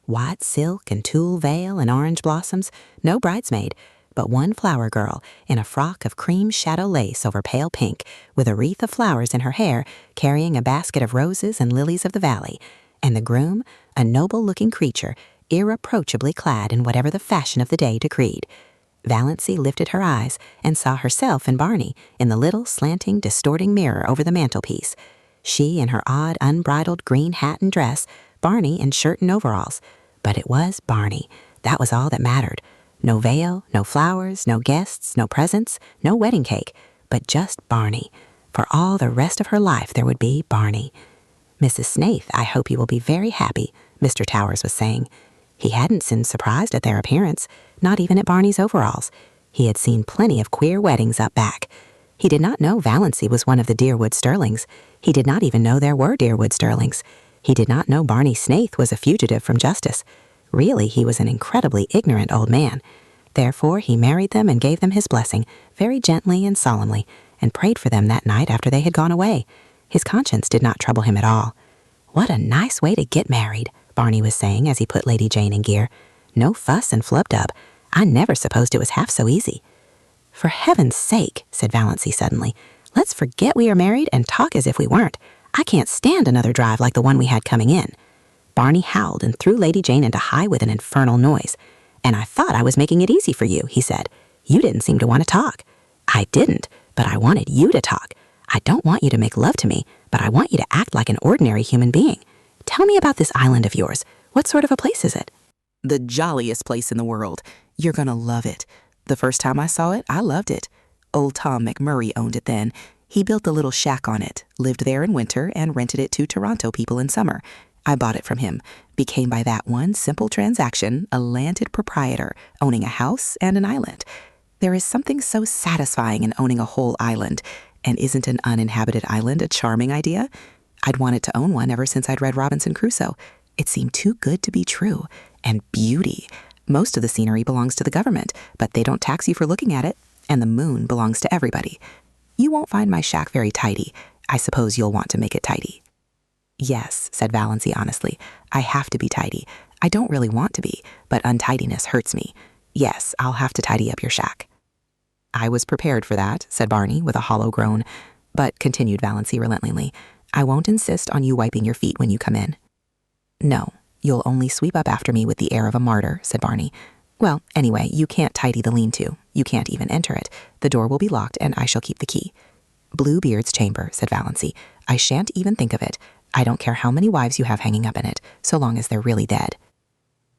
Speaker 6: White silk and tulle veil and orange blossoms, no bridesmaid, but one flower girl in a frock of cream shadow lace over pale pink, with a wreath of flowers in her hair, carrying a basket of roses and lilies of the valley, and the groom, a noble-looking creature, irreproachably clad in whatever the fashion of the day decreed. Valancy lifted her eyes and saw herself and Barney in the little slanting, distorting mirror over the mantelpiece. She in her odd, unbridled green hat and dress, Barney in shirt and overalls. But it was Barney. That was all that mattered. No veil, no flowers, no guests, no presents, no wedding cake, but just Barney. For all the rest of her life there would be Barney. "Mrs. Snaith, I hope you will be very happy," Mr. Towers was saying. He hadn't seemed surprised at their appearance, not even at Barney's overalls. He had seen plenty of queer weddings up back. He did not know Valancy was one of the Deerwood Sterlings. He did not even know there were Deerwood Sterlings. He did not know Barney Snaith was a fugitive from justice. Really, he was an incredibly ignorant old man. Therefore, he married them and gave them his blessing, very gently and solemnly, and prayed for them that night after they had gone away. His conscience did not trouble him at all. "What a nice way to get married," Barney was saying as he put Lady Jane in gear. "No fuss and flub-dub. I never supposed it was half so easy." "For heaven's sake," said Valancy suddenly, "let's forget we are married and talk as if we weren't. I can't stand another drive like the one we had coming in." Barney howled and threw Lady Jane into high with an infernal noise. "And I thought I was making it easy for you," he said. "You didn't seem to want to talk." "I didn't, but I wanted you to talk. I don't want you to make love to me, but I want you to act like an ordinary human being. Tell me about this island of yours. What sort of a place is it?"
Speaker 3: "The jolliest place in the world. You're gonna love it. The first time I saw it, I loved it. Old Tom McMurray owned it then. He built a little shack on it, lived there in winter, and rented it to Toronto people in summer. I bought it from him, became by that one simple transaction a landed proprietor, owning a house and an island. There is something so satisfying in owning a whole island, and isn't an uninhabited island a charming idea? I'd wanted to own one ever since I'd read Robinson Crusoe. It seemed too good to be true. And beauty. Most of the scenery belongs to the government, but they don't tax you for looking at it, and the moon belongs to everybody. You won't find my shack very tidy. I suppose you'll want to make it tidy." "Yes," said Valancy honestly. "I have to be tidy. I don't really want to be, but untidiness hurts me. Yes, I'll have to tidy up your shack." "I was prepared for that," said Barney with a hollow groan. "But," continued Valancy relentlessly, "I won't insist on you wiping your feet when you come in." "No, you'll only sweep up after me with the air of a martyr," said Barney. "Well, anyway, you can't tidy the lean-to. You can't even enter it. The door will be locked, and I shall keep the key." "Bluebeard's chamber," said Valancy. "I shan't even think of it. I don't care how many wives you have hanging up in it, so long as they're really dead.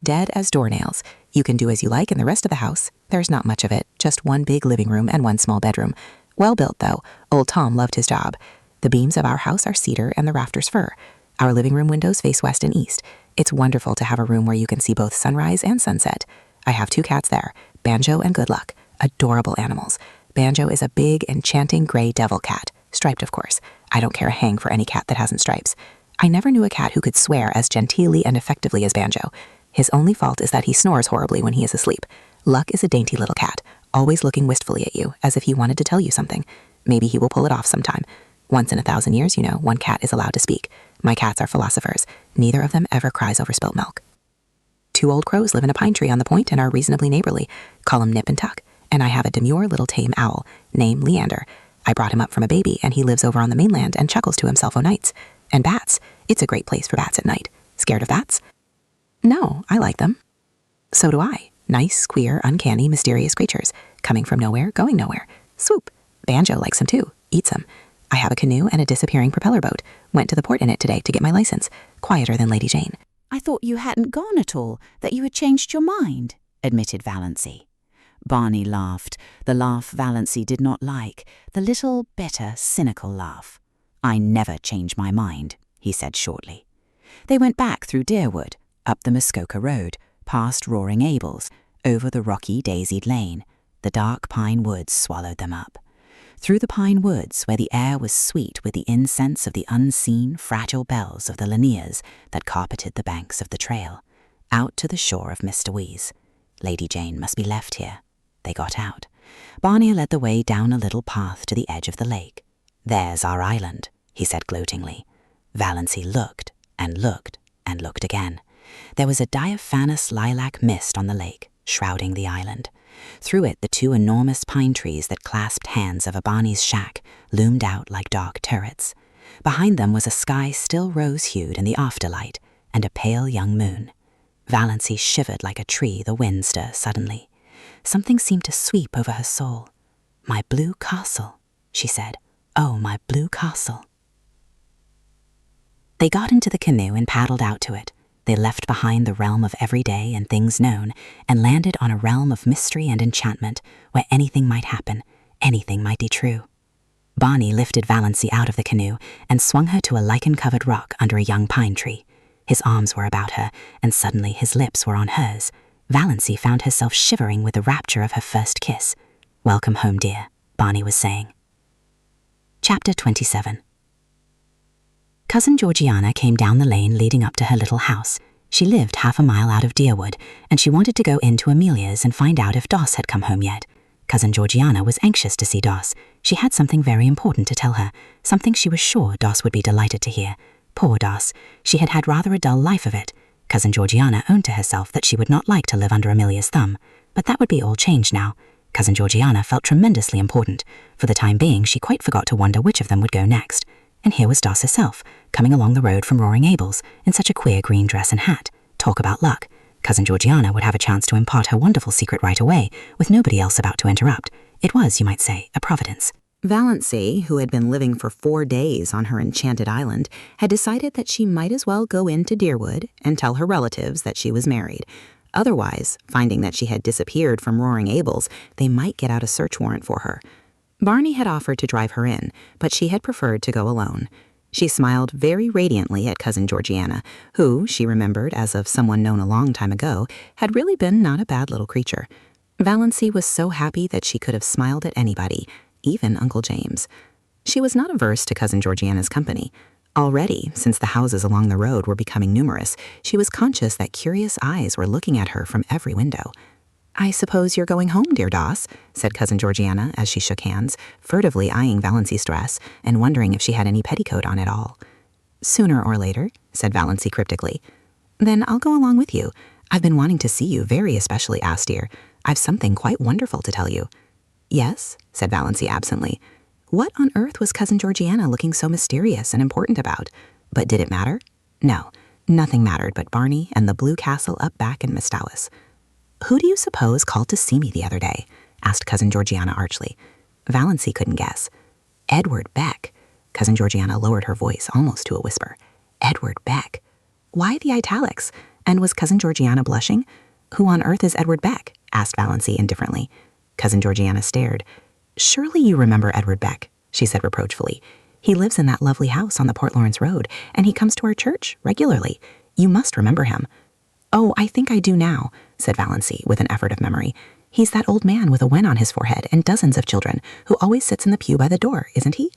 Speaker 3: Dead as doornails. You can do as you like in the rest of the house. There's not much of it, just one big living room and one small bedroom. Well built, though. Old Tom loved his job. The beams of our house are cedar and the rafters fir.
Speaker 5: Our living room windows face west and east. It's wonderful to have a room where you can see both sunrise and sunset. I have 2 cats there, Banjo and Good Luck, adorable animals. Banjo is a big, enchanting gray devil cat, striped of course. I don't care a hang for any cat that hasn't stripes. I never knew a cat who could swear as genteelly and effectively as Banjo. His only fault is that he snores horribly when he is asleep. Luck is a dainty little cat, always looking wistfully at you, as if he wanted to tell you something. Maybe he will pull it off sometime. Once in 1,000 years, one cat is allowed to speak. My cats are philosophers. Neither of them ever cries over spilt milk. 2 old crows live in a pine tree on the point and are reasonably neighborly. Call him Nip and Tuck. And I have a demure little tame owl, named Leander. I brought him up from a baby, and he lives over on the mainland and chuckles to himself o' nights. And bats. It's a great place for bats at night. Scared of bats? No, I like them. So do I. Nice, queer, uncanny, mysterious creatures. Coming from nowhere, going nowhere. Swoop. Banjo likes them too. Eats them. I have a canoe and a disappearing propeller boat. Went to the port in it today to get my license. Quieter than Lady Jane.
Speaker 3: I thought you hadn't gone at all, that you had changed your mind, admitted Valancy. Barney laughed, the laugh Valancy did not like, the little, bitter, cynical laugh. I never change my mind, he said shortly. They went back through Deerwood, up the Muskoka Road, past Roaring Abel's, over the rocky daisied lane. The dark pine woods swallowed them up. Through the pine woods, where the air was sweet with the incense of the unseen, fragile bells of the Laniers that carpeted the banks of the trail, out to the shore of Mr. Weese. Lady Jane must be left here. They got out. Barney led the way down a little path to the edge of the lake. There's our island, he said gloatingly. Valancy looked and looked and looked again. There was a diaphanous lilac mist on the lake, shrouding the island. Through it, the 2 enormous pine trees that clasped hands of Barney's shack loomed out like dark turrets. Behind them was a sky still rose-hued in the afterlight, and a pale young moon. Valancy shivered like a tree the wind stir suddenly. Something seemed to sweep over her soul. My blue castle, she said. Oh, my blue castle. They got into the canoe and paddled out to it. They left behind the realm of everyday and things known and landed on a realm of mystery and enchantment where anything might happen, anything might be true. Barney lifted Valancy out of the canoe and swung her to a lichen-covered rock under a young pine tree. His arms were about her, and suddenly his lips were on hers. Valancy found herself shivering with the rapture of her first kiss. Welcome home, dear, Barney was saying. Chapter 27. Cousin Georgiana came down the lane leading up to her little house. She lived half a mile out of Deerwood, and she wanted to go into Amelia's and find out if Doss had come home yet. Cousin Georgiana was anxious to see Doss. She had something very important to tell her, something she was sure Doss would be delighted to hear. Poor Doss. She had had rather a dull life of it. Cousin Georgiana owned to herself that she would not like to live under Amelia's thumb, but that would be all changed now. Cousin Georgiana felt tremendously important. For the time being, she quite forgot to wonder which of them would go next. And here was Doss herself, coming along the road from Roaring Abel's, in such a queer green dress and hat. Talk about luck. Cousin Georgiana would have a chance to impart her wonderful secret right away, with nobody else about to interrupt. It was, you might say, a providence. Valancy, who had been living for 4 days on her enchanted island, had decided that she might as well go into Deerwood and tell her relatives that she was married. Otherwise, finding that she had disappeared from Roaring Abel's, they might get out a search warrant for her. Barney had offered to drive her in, but she had preferred to go alone. She smiled very radiantly at Cousin Georgiana, who, she remembered as of someone known a long time ago, had really been not a bad little creature. Valancy was so happy that she could have smiled at anybody, even Uncle James. She was not averse to Cousin Georgiana's company. Already, since the houses along the road were becoming numerous, she was conscious that curious eyes were looking at her from every window. "I suppose you're going home, dear Doss," said Cousin Georgiana as she shook hands, furtively eyeing Valancy's dress and wondering if she had any petticoat on at all. "Sooner or later," said Valancy cryptically. "Then I'll go along with you. I've been wanting to see you very especially, dear. I've something quite wonderful to tell you." "Yes," said Valancy absently. What on earth was Cousin Georgiana looking so mysterious and important about? But did it matter? No, nothing mattered but Barney and the blue castle up back in Mistowis. "Who do you suppose called to see me the other day?" asked Cousin Georgiana archly. Valancy couldn't guess. "Edward Beck." Cousin Georgiana lowered her voice almost to a whisper. "Edward Beck. Why the italics? And was Cousin Georgiana blushing? Who on earth is Edward Beck?" asked Valancy indifferently. Cousin Georgiana stared. "Surely you remember Edward Beck," she said reproachfully.
Speaker 5: He lives in that lovely house on the Port Lawrence Road, and he comes to our church regularly. You must remember him." "Oh, I think I do now," said Valancy with an effort of memory. "He's that old man with a wen on his forehead and dozens of children, who always sits in the pew by the door, isn't he?"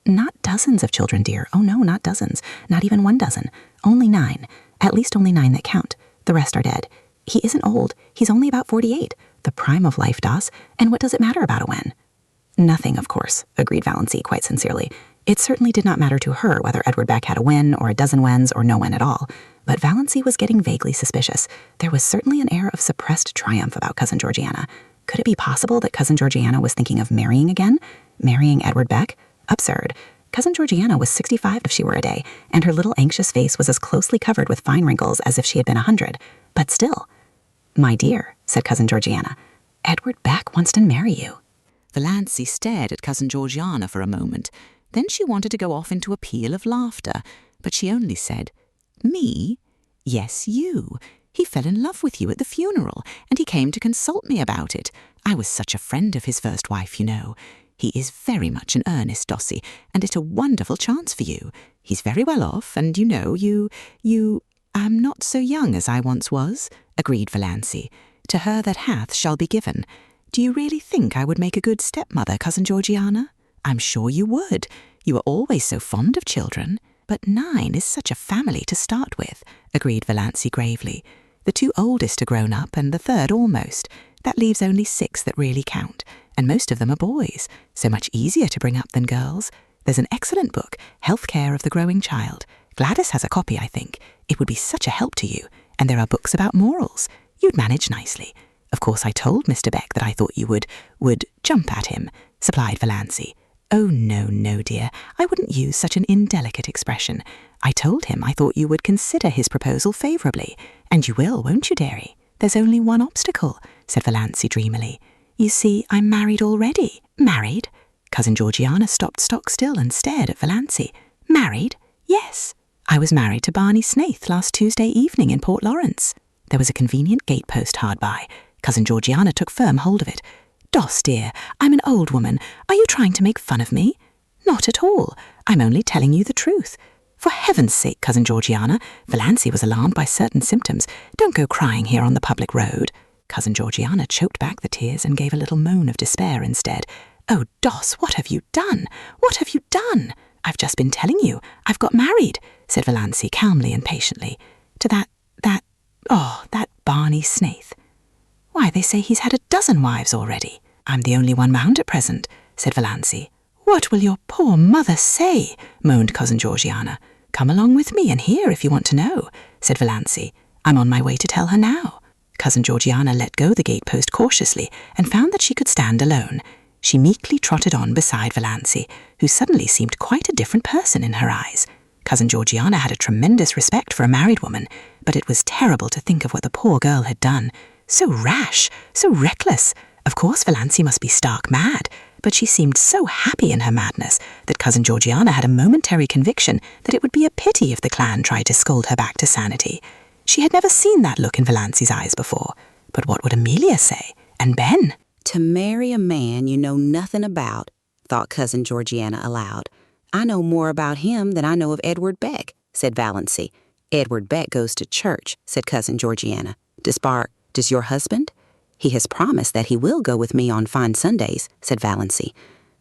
Speaker 5: "Not dozens of children, dear. Oh no, not dozens. Not even 1 dozen. Only 9. At least only 9 that count. The rest are dead. He isn't old. He's only about 48. The prime of life, Doss. And what does it matter about a wen?" "Nothing, of course," agreed Valancy quite sincerely. It certainly did not matter to her whether Edward Beck had a wen or a dozen wens or no wen at all. But Valancy was getting vaguely suspicious. There was certainly an air of suppressed triumph about Cousin Georgiana. Could it be possible that Cousin Georgiana was thinking of marrying again? Marrying Edward Beck? Absurd. Cousin Georgiana was 65 if she were a day, and her little anxious face was as closely covered with fine wrinkles as if she had been 100. But still. "My dear," said Cousin Georgiana, "Edward Beck wants to marry you."
Speaker 6: Valancy stared at Cousin Georgiana for a moment. Then she wanted to go off into a peal of laughter, but she only said, "Me? Yes, you. He fell in love with you at the funeral, and he came to consult me about it. I was such a friend of his first wife, you know. He is very much in earnest, Dossie, and it's a wonderful chance for you. He's very well off, and you know, I'm not so young as I once was," agreed Valancy. "To her that hath shall be given. Do you really think I would make a good stepmother, Cousin Georgiana? I'm sure you would. You are always so fond of children. But 9 is such a family to start with," agreed Valancy gravely. "The 2 oldest are grown up, and the 3rd almost. That leaves only 6 that really count, and most of them are boys, so much easier to bring up than girls. There's an excellent book, Health Care of the Growing Child. Gladys has a copy, I think. It would be such a help to you. And there are books about morals. You'd manage nicely. Of course, I told Mr. Beck that I thought you would jump at him," supplied Valancy. "Oh, no, dear. I wouldn't use such an indelicate expression. I told him I thought you would consider his proposal favourably. And you will, won't you, dearie? There's only one obstacle," said Valancy dreamily. "You see, I'm married already." "Married?" Cousin Georgiana stopped stock still and stared at Valancy. "Married? Yes. I was married to Barney Snaith last Tuesday evening in Port Lawrence." There was a convenient gatepost hard by. Cousin Georgiana took firm hold of it. "Doss, dear, I'm an old woman. Are you trying to make fun of me?" "Not at all. I'm only telling you the truth." "For heaven's sake, Cousin Georgiana," Valancy was alarmed by certain symptoms. "Don't go crying here on the public road." Cousin Georgiana choked back the tears and gave a little moan of despair instead. "Oh, Doss, what have you done? What have you done?" "I've just been telling you. I've got married," said Valancy calmly and patiently. "To that Barney Snaith. Why, they say he's had a dozen wives already." "I'm the only one round at present," said Valancy. "What will your poor mother say?" moaned Cousin Georgiana. "Come along with me and hear if you want to know," said Valancy. "I'm on my way to tell her now." Cousin Georgiana let go the gatepost cautiously and found that she could stand alone. She meekly trotted on beside Valancy, who suddenly seemed quite a different person in her eyes. Cousin Georgiana had a tremendous respect for a married woman, but it was terrible to think of what the poor girl had done. So rash, so reckless. Of course Valancy must be stark mad, but she seemed so happy in her madness that Cousin Georgiana had a momentary conviction that it would be a pity if the clan tried to scold her back to sanity. She had never seen that look in Valancy's eyes before. But what would Amelia say? And Ben?
Speaker 3: "To marry a man you know nothing about," thought Cousin Georgiana aloud. "I know more about him than I know of Edward Beck," said Valancy. "Edward Beck goes to church," said Cousin Georgiana. Does your husband?" "He has promised that he will go with me on fine Sundays," said Valancy.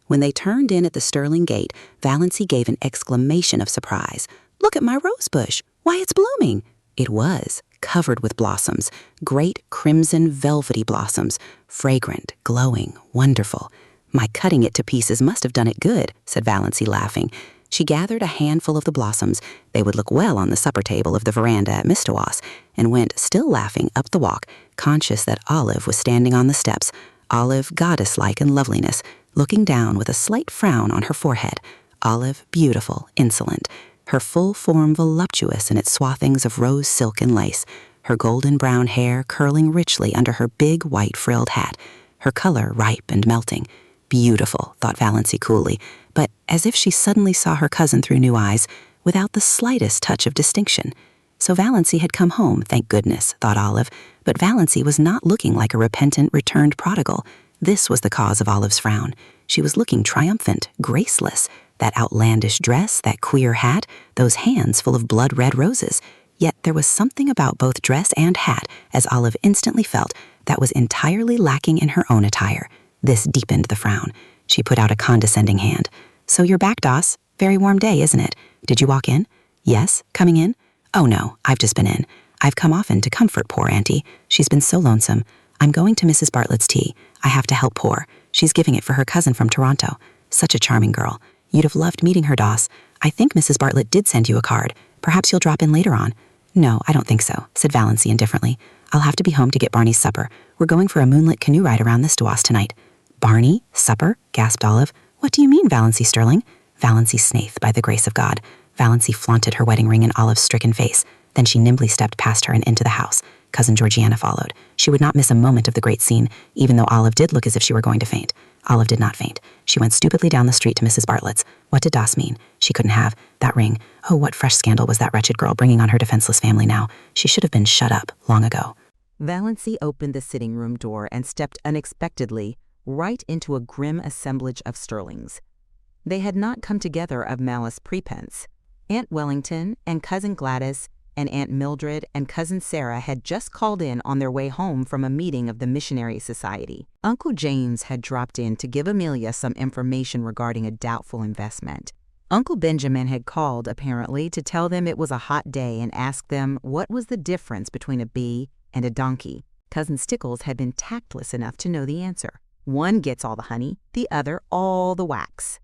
Speaker 3: When they turned in at the Sterling Gate, Valancy gave an exclamation of surprise. "Look at my rose bush. Why, it's blooming." It was, covered with blossoms, great crimson velvety blossoms, fragrant, glowing, wonderful. "My cutting it to pieces must have done it good," said Valancy, laughing. She gathered a handful of the blossoms, they would look well on the supper table of the veranda at Mistawas, and went, still laughing, up the walk, conscious that Olive was standing on the steps, Olive goddess-like in loveliness, looking down with a slight frown on her forehead. Olive, beautiful, insolent, her full form voluptuous in its swathings of rose silk and lace, her golden brown hair curling richly under her big white frilled hat, her color ripe and melting. Beautiful, thought Valancy coolly, but as if she suddenly saw her cousin through new eyes, without the slightest touch of distinction. So Valancy had come home, thank goodness, thought Olive, but Valancy was not looking like a repentant, returned prodigal. This was the cause of Olive's frown. She was looking triumphant, graceless.
Speaker 5: that outlandish dress, that queer hat, those hands full of blood-red roses. Yet there was something about both dress and hat, as Olive instantly felt, that was entirely lacking in her own attire. This deepened the frown. She put out a condescending hand. "So you're back, Doss. Very warm day, isn't it? Did you walk in?" "Yes, coming in?" "Oh no, I've just been in. I've come often to comfort poor Auntie. She's been so lonesome. I'm going to Mrs. Bartlett's tea. I have to help poor. She's giving it for her cousin from Toronto. Such a charming girl. You'd have loved meeting her, Doss. I think Mrs. Bartlett did send you a card. Perhaps you'll drop in later on." "No, I don't think so," said Valency indifferently. "I'll have to be home to get Barney's supper. We're going for a moonlit canoe ride around this Duas tonight." "Barney? Supper?" gasped Olive. "What do you mean, Valency Sterling?" "Valency Snaith, by the grace of God." Valency flaunted her wedding ring in Olive's stricken face. Then she nimbly stepped past her and into the house. Cousin Georgiana followed. She would not miss a moment of the great scene, even though Olive did look as if she were going to faint. Olive did not faint. She went stupidly down the street to Mrs. Bartlett's. What did Doss mean? She couldn't have. That ring. Oh, what fresh scandal was that wretched girl bringing on her defenseless family now? She should have been shut up long ago.
Speaker 2: Valency opened the sitting room door and stepped unexpectedly right into a grim assemblage of Sterlings. They had not come together of malice prepense. Aunt Wellington and Cousin Gladys and Aunt Mildred and Cousin Sarah had just called in on their way home from a meeting of the Missionary Society. Uncle James had dropped in to give Amelia some information regarding a doubtful investment. Uncle Benjamin had called, apparently, to tell them it was a hot day and ask them what was the difference between a bee and a donkey. Cousin Stickles had been tactless enough to know the answer. One gets all the honey, the other all the wax.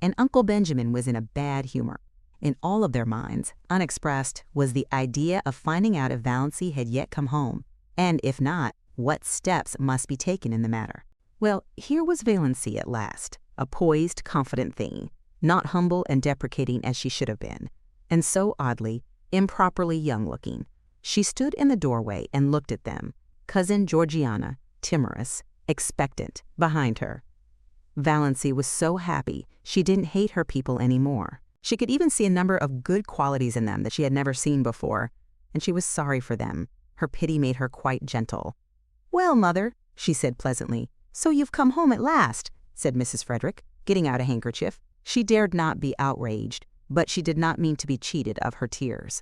Speaker 2: And Uncle Benjamin was in a bad humor. In all of their minds, unexpressed, was the idea of finding out if Valency had yet come home, and if not, what steps must be taken in the matter. Well, here was Valency at last, a poised, confident thing, not humble and deprecating as she should have been, and so oddly, improperly young-looking. She stood in the doorway and looked at them, Cousin Georgiana, timorous, expectant, behind her. Valency was so happy she didn't hate her people anymore. She could even see a number of good qualities in them that she had never seen before, and she was sorry for them. Her pity made her quite gentle. "Well, Mother," she said pleasantly, "so you've come home at last," said Mrs. Frederick, getting out a handkerchief. She dared not be outraged, but she did not mean to be cheated of her tears.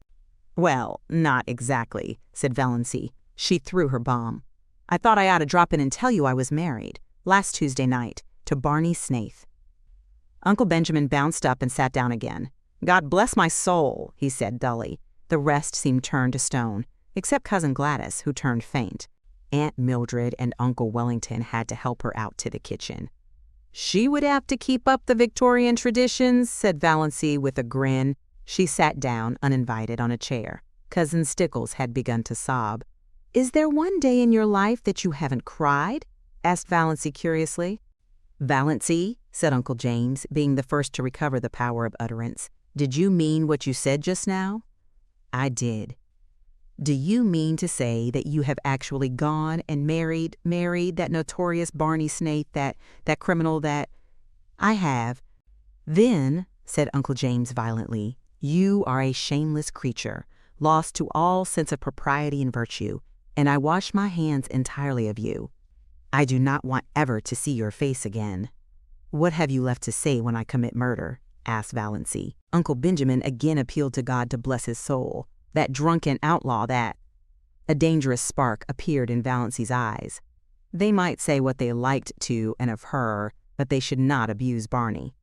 Speaker 2: "Well, not exactly," said Valency. She threw her bomb. "I thought I ought to drop in and tell you I was married, last Tuesday night, to Barney Snaith." Uncle Benjamin bounced up and sat down again. "God bless my soul," he said dully. The rest seemed turned to stone, except Cousin Gladys, who turned faint. Aunt Mildred and Uncle Wellington had to help her out to the kitchen. "She would have to keep up the Victorian traditions," said Valency with a grin. She sat down, uninvited, on a chair. Cousin Stickles had begun to sob. "Is there one day in your life that you haven't cried?" asked Valency curiously. "Valency," said Uncle James, being the first to recover the power of utterance, "did you mean what you said just now?" "I did." "Do you mean to say that you have actually gone and married that notorious Barney Snaith, that criminal that—" "I have." "Then," said Uncle James violently, "you are a shameless creature, lost to all sense of propriety and virtue, and I wash my hands entirely of you. I do not want ever to see your face again." "What have you left to say when I commit murder?" asked Valency. Uncle Benjamin again appealed to God to bless his soul. That drunken outlaw, that— A dangerous spark appeared in Valency's eyes. They might say what they liked to and of her, but they should not abuse Barney.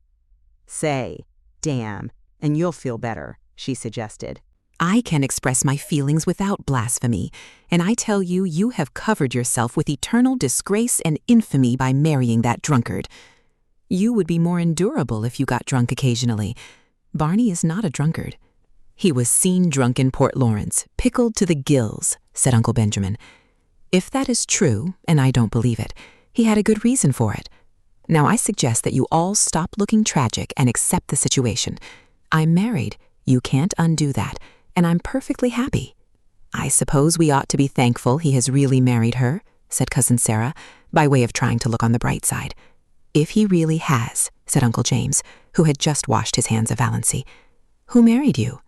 Speaker 2: "Say, damn, and you'll feel better," she suggested.
Speaker 7: "I can express my feelings without blasphemy, and I tell you, you have covered yourself with eternal disgrace and infamy by marrying that drunkard. You would be more endurable if you got drunk occasionally. Barney is not a drunkard." "He was seen drunk in Port Lawrence, pickled to the gills," said Uncle Benjamin. "If that is true, and I don't believe it, he had a good reason for it. Now I suggest that you all stop looking tragic and accept the situation. I'm married, you can't undo that, and I'm perfectly happy." "I suppose we ought to be thankful he has really married her," said Cousin Sarah, by way of trying to look on the bright side. "If he really has," said Uncle James, who had just washed his hands of Valency. "Who married you?"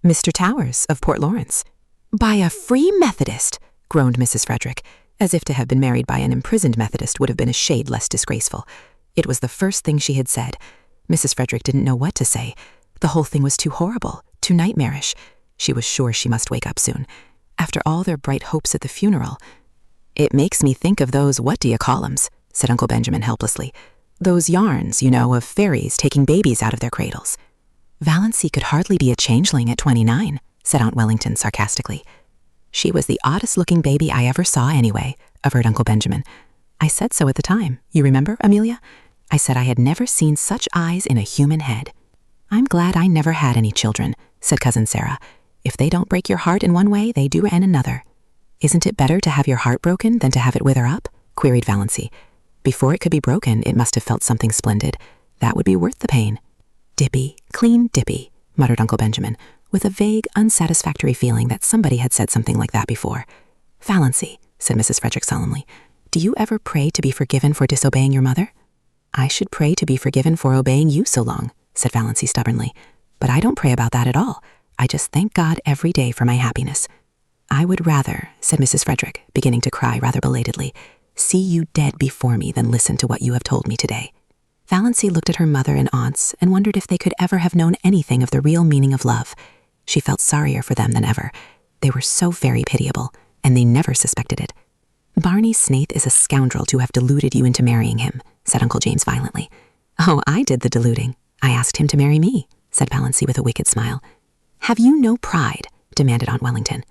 Speaker 7: "Mr. Towers, of Port Lawrence." "By a free Methodist," groaned Mrs. Frederick, as if to have been married by an imprisoned Methodist would have been a shade less disgraceful. It was the first thing she had said. Mrs. Frederick didn't know what to say. The whole thing was too horrible, too nightmarish. She was sure she must wake up soon. After all their bright hopes at the funeral. "It makes me think of those what-do-you-call-ems," said Uncle Benjamin helplessly. "Those yarns, you know, of fairies taking babies out of their cradles." "Valency could hardly be a changeling at 29, said Aunt Wellington sarcastically. "She was the oddest-looking baby I ever saw anyway," averred Uncle Benjamin. "I said so at the time. You remember, Amelia? I said I had never seen such eyes in a human head." "I'm glad I never had any children," said Cousin Sarah. "If they don't break your heart in one way, they do in another." "Isn't it better to have your heart broken than to have it wither up?" queried Valency. "Before it could be broken, it must have felt something splendid. That would be worth the pain." "Dippy, clean Dippy," muttered Uncle Benjamin, with a vague, unsatisfactory feeling that somebody had said something like that before. "Valency," said Mrs. Frederick solemnly, "do you ever pray to be forgiven for disobeying your mother?" "I should pray to be forgiven for obeying you so long," said Valency stubbornly. "But I don't pray about that at all. I just thank God every day for my happiness." "I would rather," said Mrs. Frederick, beginning to cry rather belatedly, "see you dead before me than listen to what you have told me today." Valency looked at her mother and aunts and wondered if they could ever have known anything of the real meaning of love. She felt sorrier for them than ever. They were so very pitiable, and they never suspected it. "Barney Snaith is a scoundrel to have deluded you into marrying him," said Uncle James violently. "Oh, I did the deluding. I asked him to marry me," said Valency with a wicked smile. "Have you no pride?" demanded Aunt Wellington.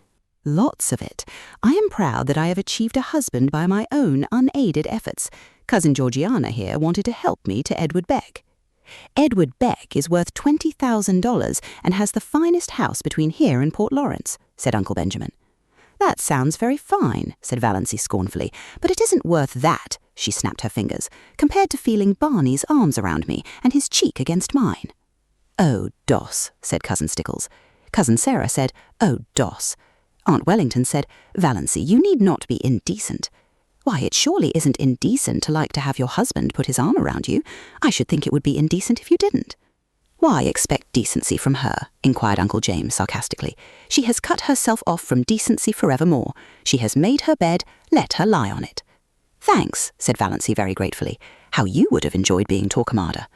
Speaker 3: Lots of it. I am proud that I have achieved a husband by my own unaided efforts. Cousin Georgiana here wanted to help me to Edward Beck. Edward Beck is worth $20,000 and has the finest house between here and Port Lawrence, said Uncle Benjamin. That sounds very fine, said Valency scornfully, but it isn't worth that, she snapped her fingers, compared to feeling Barney's arms around me and his cheek against mine. Oh, Doss, said Cousin Stickles. Cousin Sarah said, oh, Doss. Aunt Wellington said, Valency, you need not be indecent. Why, it surely isn't indecent to like to have your husband put his arm around you. I should think it would be indecent if you didn't. Why expect decency from her? Inquired Uncle James sarcastically. She has cut herself off from decency forevermore. She has made her bed, let her lie on it. Thanks, said Valency very gratefully. How you would have enjoyed being Torquemada.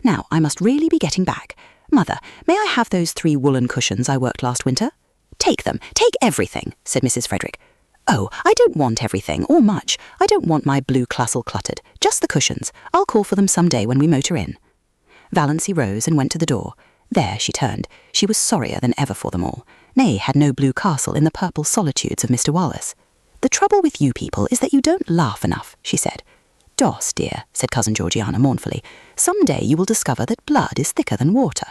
Speaker 3: Now, I must really be getting back. Mother, may I have those 3 woolen cushions I worked last winter? Take them, take everything, said Mrs. Frederick. Oh, I don't want everything, or much. I don't want my blue clussel cluttered, just the cushions. I'll call for them some day when we motor in. Valency rose and went to the door. There she turned. She was sorrier than ever for them all. Nay, had no blue castle in the purple solitudes of Mr. Wallace. The trouble with you people is that you don't laugh enough, she said. Doss, dear, said Cousin Georgiana mournfully, some day you will discover that blood is thicker than water.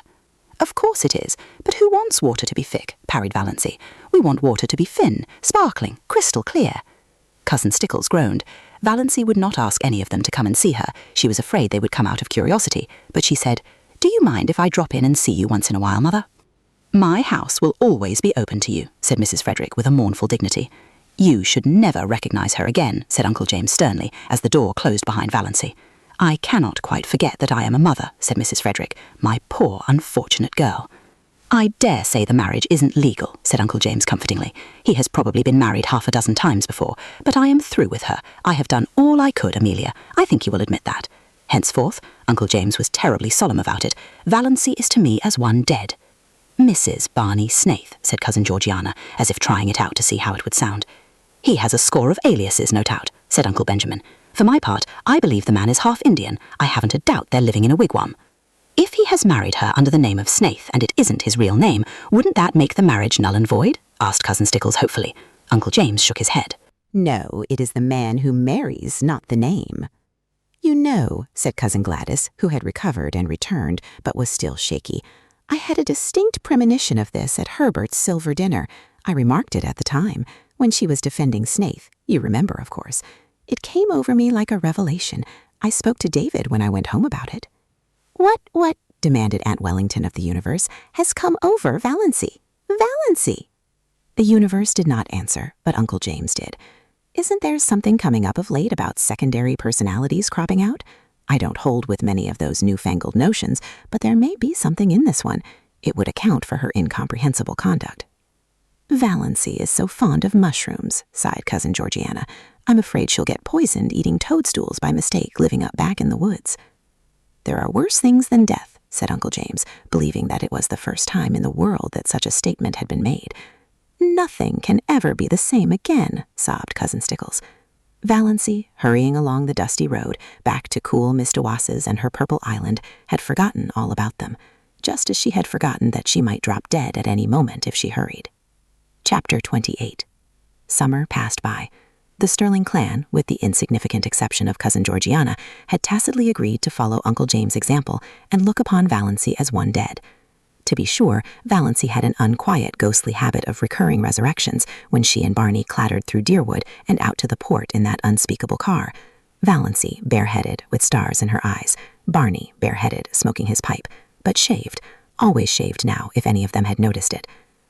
Speaker 3: Of course it is, but who wants water to be thick? Parried Valency. We want water to be thin, sparkling, crystal clear. Cousin Stickles groaned. Valency would not ask any of them to come and see her. She was afraid they would come out of curiosity, but she said, Do you mind if I drop in and see you once in a while, Mother? My house will always be open to you, said Mrs. Frederick with a mournful dignity. You should never recognise her again, said Uncle James sternly, as the door closed behind Valency. I cannot quite forget that I am a mother, said Mrs. Frederick, my poor unfortunate girl. I dare say the marriage isn't legal, said Uncle James comfortingly. He has probably been married 6 times before, but I am through with her. I have done all I could, Amelia. I think you will admit that. Henceforth, Uncle James was terribly solemn about it, Valency is to me as one dead. Mrs. Barney Snaith, said Cousin Georgiana, as if trying it out to see how it would sound. He has a score of aliases, no doubt, said Uncle Benjamin. For my part, I believe the man is half Indian. I haven't a doubt they're living in a wigwam. If he has married her under the name of Snaith, and it isn't his real name, wouldn't that make the marriage null and void? Asked Cousin Stickles hopefully. Uncle James shook his head.
Speaker 2: No, it is the man who marries, not the name. You know, said Cousin Gladys, who had recovered and returned, but was still shaky, I had a distinct premonition of this at Herbert's silver dinner. I remarked it at the time, when she was defending Snaith. You remember, of course. It came over me like a revelation. I spoke to David when I went home about it. What, demanded Aunt Wellington of the universe, has come over Valency? Valency! The universe did not answer, but Uncle James did. Isn't there something coming up of late about secondary personalities cropping out? I don't hold with many of those newfangled notions, but there may be something in this one. It would account for her incomprehensible conduct. Valency is so fond of mushrooms, sighed Cousin Georgiana. I'm afraid she'll get poisoned eating toadstools by mistake living up back in the woods.
Speaker 5: "There are worse things than death," said Uncle James, believing that it was the first time in the world that such a statement had been made. "Nothing can ever be the same again," sobbed Cousin Stickles. Valency, hurrying along the dusty road back to cool Miss DeWass's and her purple island, had forgotten all about them, just as she had forgotten that she might drop dead at any moment if she hurried. Chapter 28. Summer passed by. The Sterling clan, with the insignificant exception of Cousin Georgiana, had tacitly agreed to follow Uncle James' example and look upon Valency as one dead. To be sure, Valency had an unquiet, ghostly habit of recurring resurrections when she and Barney clattered through Deerwood and out to the port in that unspeakable car. Valency, bareheaded, with stars in her eyes. Barney, bareheaded, smoking his pipe, but shaved, always shaved now if any of them had noticed it.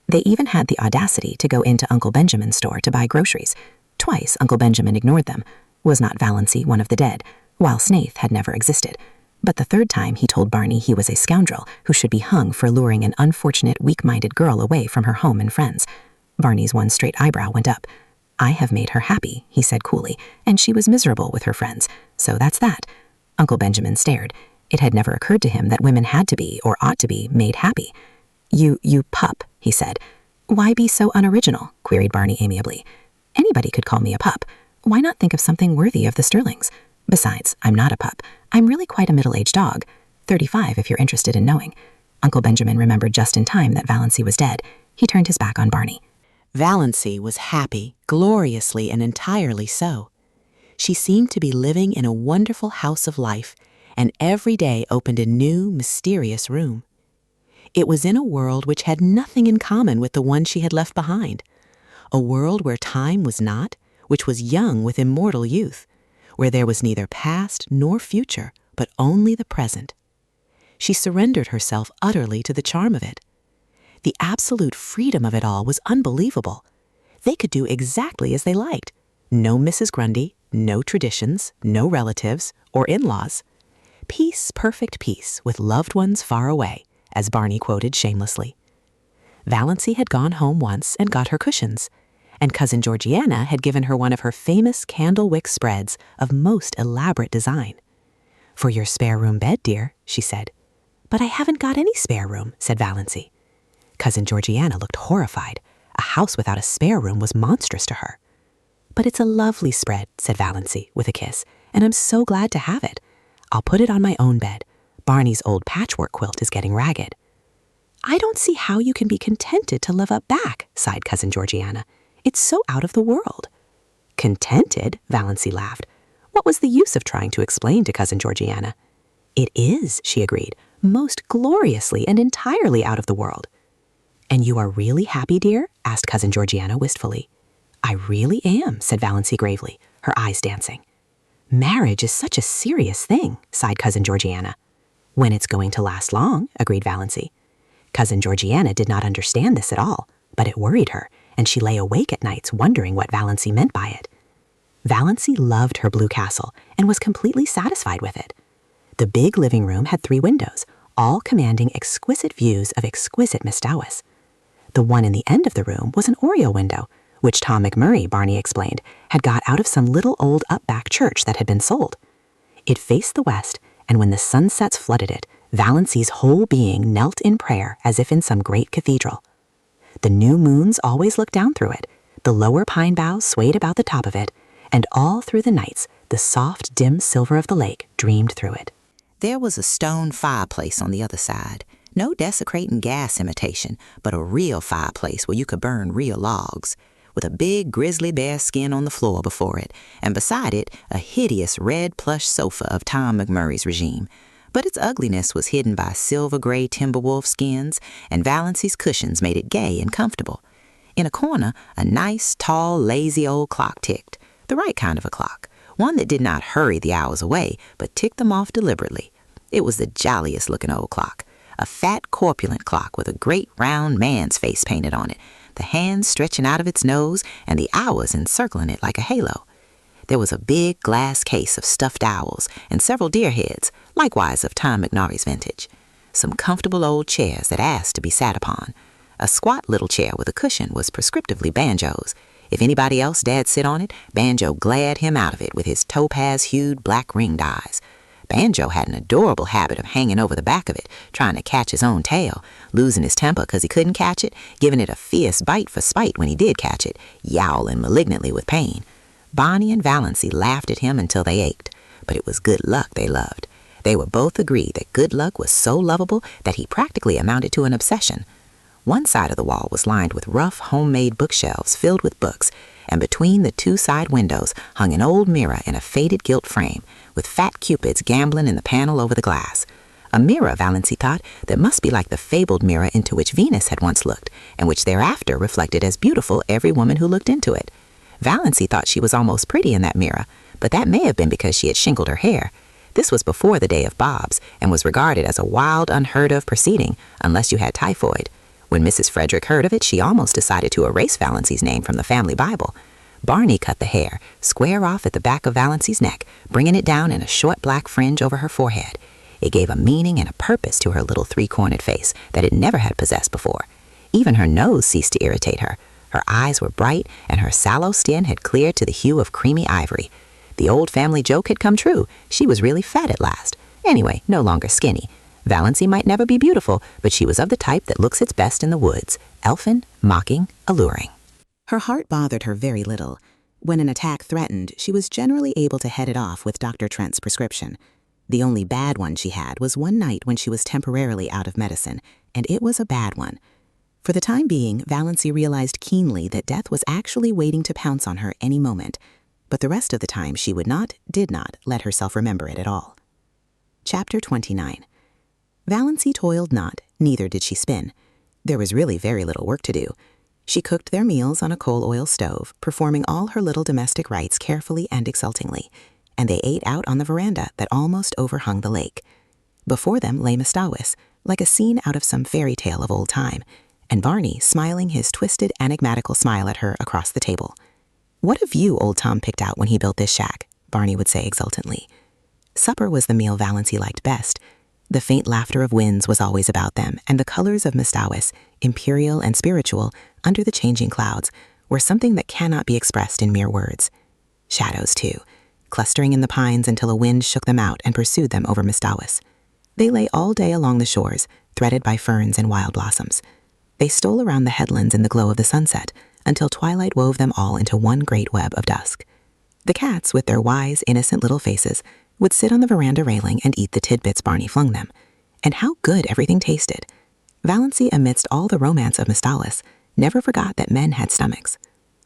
Speaker 5: They even had the audacity to go into Uncle Benjamin's store to buy groceries. Twice Uncle Benjamin ignored them. Was not Valency one of the dead, while Snaith had never existed? But the third time he told Barney he was a scoundrel who should be hung for luring an unfortunate, weak-minded girl away from her home and friends. Barney's one straight eyebrow went up. "I have made her happy," he said coolly, "and she was miserable with her friends. So that's that." Uncle Benjamin stared. It had never occurred to him that women had to be, or ought to be, made happy. You pup," he said. "Why be so unoriginal?" queried Barney amiably. "Anybody could call me a pup. Why not think of something worthy of the Sterlings? Besides, I'm not a pup. I'm really quite a middle-aged dog. 35, if you're interested in knowing." Uncle Benjamin remembered just in time that Valency was dead. He turned his back on Barney.
Speaker 2: Valency was happy, gloriously and entirely so. She seemed to be living in a wonderful house of life, and every day opened a new, mysterious room. It was in a world which had nothing in common with the one she had left behind. A world where time was not, which was young with immortal youth, where there was neither past nor future, but only the present. She surrendered herself utterly to the charm of it. The absolute freedom of it all was unbelievable. They could do exactly as they liked. No Mrs. Grundy, no traditions, no relatives, or in-laws. Peace, perfect peace, with loved ones far away, as Barney quoted shamelessly. Valency had gone home once and got her cushions, and Cousin Georgiana had given her one of her famous candle-wick spreads of most elaborate design. "For your spare-room bed, dear," she said. "But I haven't got any spare room," said Valency. Cousin Georgiana looked horrified. A house without a spare room was monstrous to her. "But it's a lovely spread," said Valency, with a kiss, "and I'm so glad to have it. I'll put it on my own bed. Barney's old patchwork quilt is getting ragged." "I don't see how you can be contented to live up back," sighed Cousin Georgiana. "It's so out of the world." "Contented?" Valency laughed. What was the use of trying to explain to Cousin Georgiana? "It is," she agreed, "most gloriously and entirely out of the world." "And you are really happy, dear?" asked Cousin Georgiana wistfully. "I really am," said Valency gravely, her eyes dancing. "Marriage is such a serious thing," sighed Cousin Georgiana. "When it's going to last long," agreed Valency. Cousin Georgiana did not understand this at all, but it worried her, and she lay awake at nights wondering what Valency meant by it. Valency loved her blue castle and was completely satisfied with it. The big living room had 3 windows, all commanding exquisite views of exquisite Miss Dowis. The one in the end of the room was an oriel window, which Tom McMurray, Barney explained, had got out of some little old up-back church that had been sold. It faced the west, and when the sunsets flooded it, Valency's whole being knelt in prayer as if in some great cathedral. The new moons always looked down through it, the lower pine boughs swayed about the top of it, and all through the nights the soft, dim silver of the lake dreamed through it.
Speaker 6: There was a stone fireplace on the other side. No desecrating gas imitation, but a real fireplace where you could burn real logs, with a big grizzly bear skin on the floor before it, and beside it a hideous red plush sofa of Tom McMurray's regime. But its ugliness was hidden by silver-gray timber wolf skins, and Valency's cushions made it gay and comfortable. In a corner, a nice, tall, lazy old clock ticked, the right kind of a clock, one that did not hurry the hours away, but ticked them off deliberately. It was the jolliest-looking old clock, a fat, corpulent clock with a great round man's face painted on it, the hands stretching out of its nose and the hours encircling it like a halo. There was a big glass case of stuffed owls and several deer heads, likewise of Tom McNary's vintage. Some comfortable old chairs that asked to be sat upon. A squat little chair with a cushion was prescriptively Banjo's. If anybody else dared sit on it, Banjo glared him out of it with his topaz-hued black ringed eyes. Banjo had an adorable habit of hanging over the back of it, trying to catch his own tail, losing his temper because he couldn't catch it, giving it a fierce bite for spite when he did catch it, yowling malignantly with pain. Barney and Valancy laughed at him until they ached, but it was Good Luck they loved. They would both agree that Good Luck was so lovable that he practically amounted to an obsession. One side of the wall was lined with rough, homemade bookshelves filled with books, and between the two side windows hung an old mirror in a faded gilt frame, with fat cupids gambling in the panel over the glass. A mirror, Valancy thought, that must be like the fabled mirror into which Venus had once looked, and which thereafter reflected as beautiful every woman who looked into it. Valancy thought she was almost pretty in that mirror, but that may have been because she had shingled her hair. This was before the day of bobs, and was regarded as a wild, unheard-of proceeding, unless you had typhoid. When Mrs. Frederick heard of it, she almost decided to erase Valancy's name from the family Bible. Barney cut the hair, square off at the back of Valancy's neck, bringing it down in a short black fringe over her forehead. It gave a meaning and a purpose to her little three-cornered face that it never had possessed before. Even her nose ceased to irritate her. Her eyes were bright, and her sallow skin had cleared to the hue of creamy ivory. The old family joke had come true. She was really fat at last. Anyway, no longer skinny. Valancy might never be beautiful, but she was of the type that looks its best in the woods, elfin, mocking, alluring. Her heart bothered her very little. When an attack threatened, she was generally able to head it off with Dr. Trent's prescription. The only bad one she had was one night when she was temporarily out of medicine, and it was a bad one. For the time being, Valancy realized keenly that death was actually waiting to pounce on her any moment, but the rest of the time she did not let herself remember it at all. Chapter 29. Valancy toiled not, neither did she spin. There was really very little work to do. She cooked their meals on a coal-oil stove, performing all her little domestic rites carefully and exultingly, and they ate out on the veranda that almost overhung the lake. Before them lay Mistawis, like a scene out of some fairy tale of old time, and Barney smiling his twisted, enigmatical smile at her across the table. "What a view old Tom picked out when he built this shack," Barney would say exultantly. Supper was the meal Valancy liked best. The faint laughter of winds was always about them, and the colors of Mistawis, imperial and spiritual, under the changing clouds, were something that cannot be expressed in mere words. Shadows, too, clustering in the pines until a wind shook them out and pursued them over Mistawis. They lay all day along the shores, threaded by ferns and wild blossoms. They stole around the headlands in the glow of the sunset, until twilight wove them all into one great web of dusk. The cats, with their wise, innocent little faces, would sit on the veranda railing and eat the tidbits Barney flung them. And how good everything tasted! Valancy, amidst all the romance of Mistawis, never forgot that men had stomachs.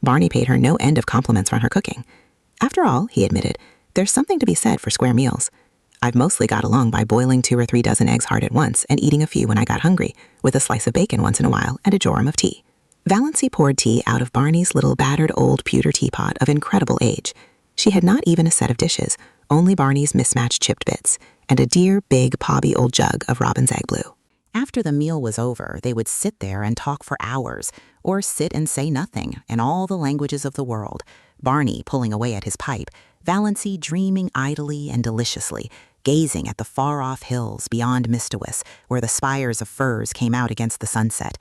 Speaker 6: Barney paid her no end of compliments on her cooking. After all, he admitted, there's something to be said for square meals. I've mostly got along by boiling 2 or 3 dozen eggs hard at once and eating a few when I got hungry, with a slice of bacon once in a while and a jorum of tea. Valancy poured tea out of Barney's little battered old pewter teapot of incredible age. She had not even a set of dishes, only Barney's mismatched chipped bits, and a dear, big, pobby old jug of robin's egg blue. After the meal was over, they would sit there and talk for hours, or sit and say nothing in all the languages of the world, Barney pulling away at his pipe, Valancy dreaming idly and deliciously, gazing at the far-off hills beyond Mistawis, where the spires of firs came out against the sunset.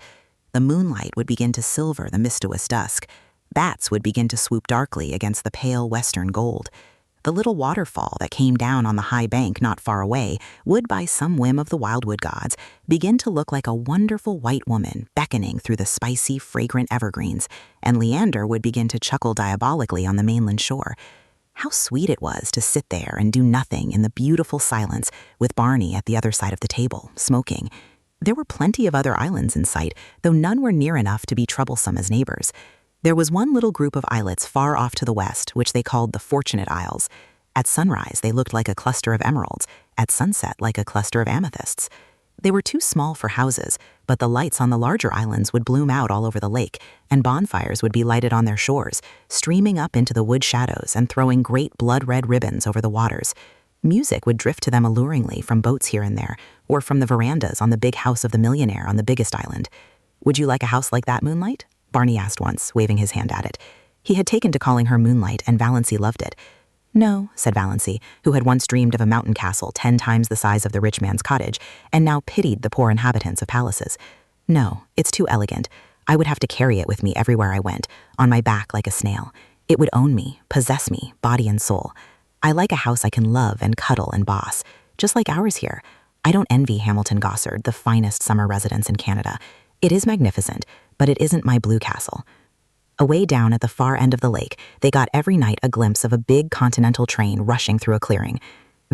Speaker 6: The moonlight would begin to silver the Mistawis dusk. Bats would begin to swoop darkly against the pale western gold. The little waterfall that came down on the high bank not far away would, by some whim of the wildwood gods, begin to look like a wonderful white woman beckoning through the spicy, fragrant evergreens, and Leander would begin to chuckle diabolically on the mainland shore. How sweet it was to sit there and do nothing in the beautiful silence with Barney at the other side of the table, smoking. There were plenty of other islands in sight, though none were near enough to be troublesome as neighbors. There was one little group of islets far off to the west, which they called the Fortunate Isles. At sunrise, they looked like a cluster of emeralds, at sunset like a cluster of amethysts. They were too small for houses, but the lights on the larger islands would bloom out all over the lake, and bonfires would be lighted on their shores, streaming up into the wood shadows and throwing great blood-red ribbons over the waters. Music would drift to them alluringly from boats here and there, or from the verandas on the big house of the millionaire on the biggest island. "Would you like a house like that, Moonlight?" Barney asked once, waving his hand at it. He had taken to calling her Moonlight, and Valancy loved it. "No," said Valancy, who had once dreamed of a mountain castle 10 times the size of the rich man's cottage, and now pitied the poor inhabitants of palaces. "No, it's too elegant. I would have to carry it with me everywhere I went, on my back like a snail. It would own me, possess me, body and soul.
Speaker 2: I like a house I can love and cuddle and boss, just like ours here. I don't envy Hamilton Gossard, the finest summer residence in Canada. It is magnificent, but it isn't my blue castle. Away down at the far end of the lake, they got every night a glimpse of a big continental train rushing through a clearing.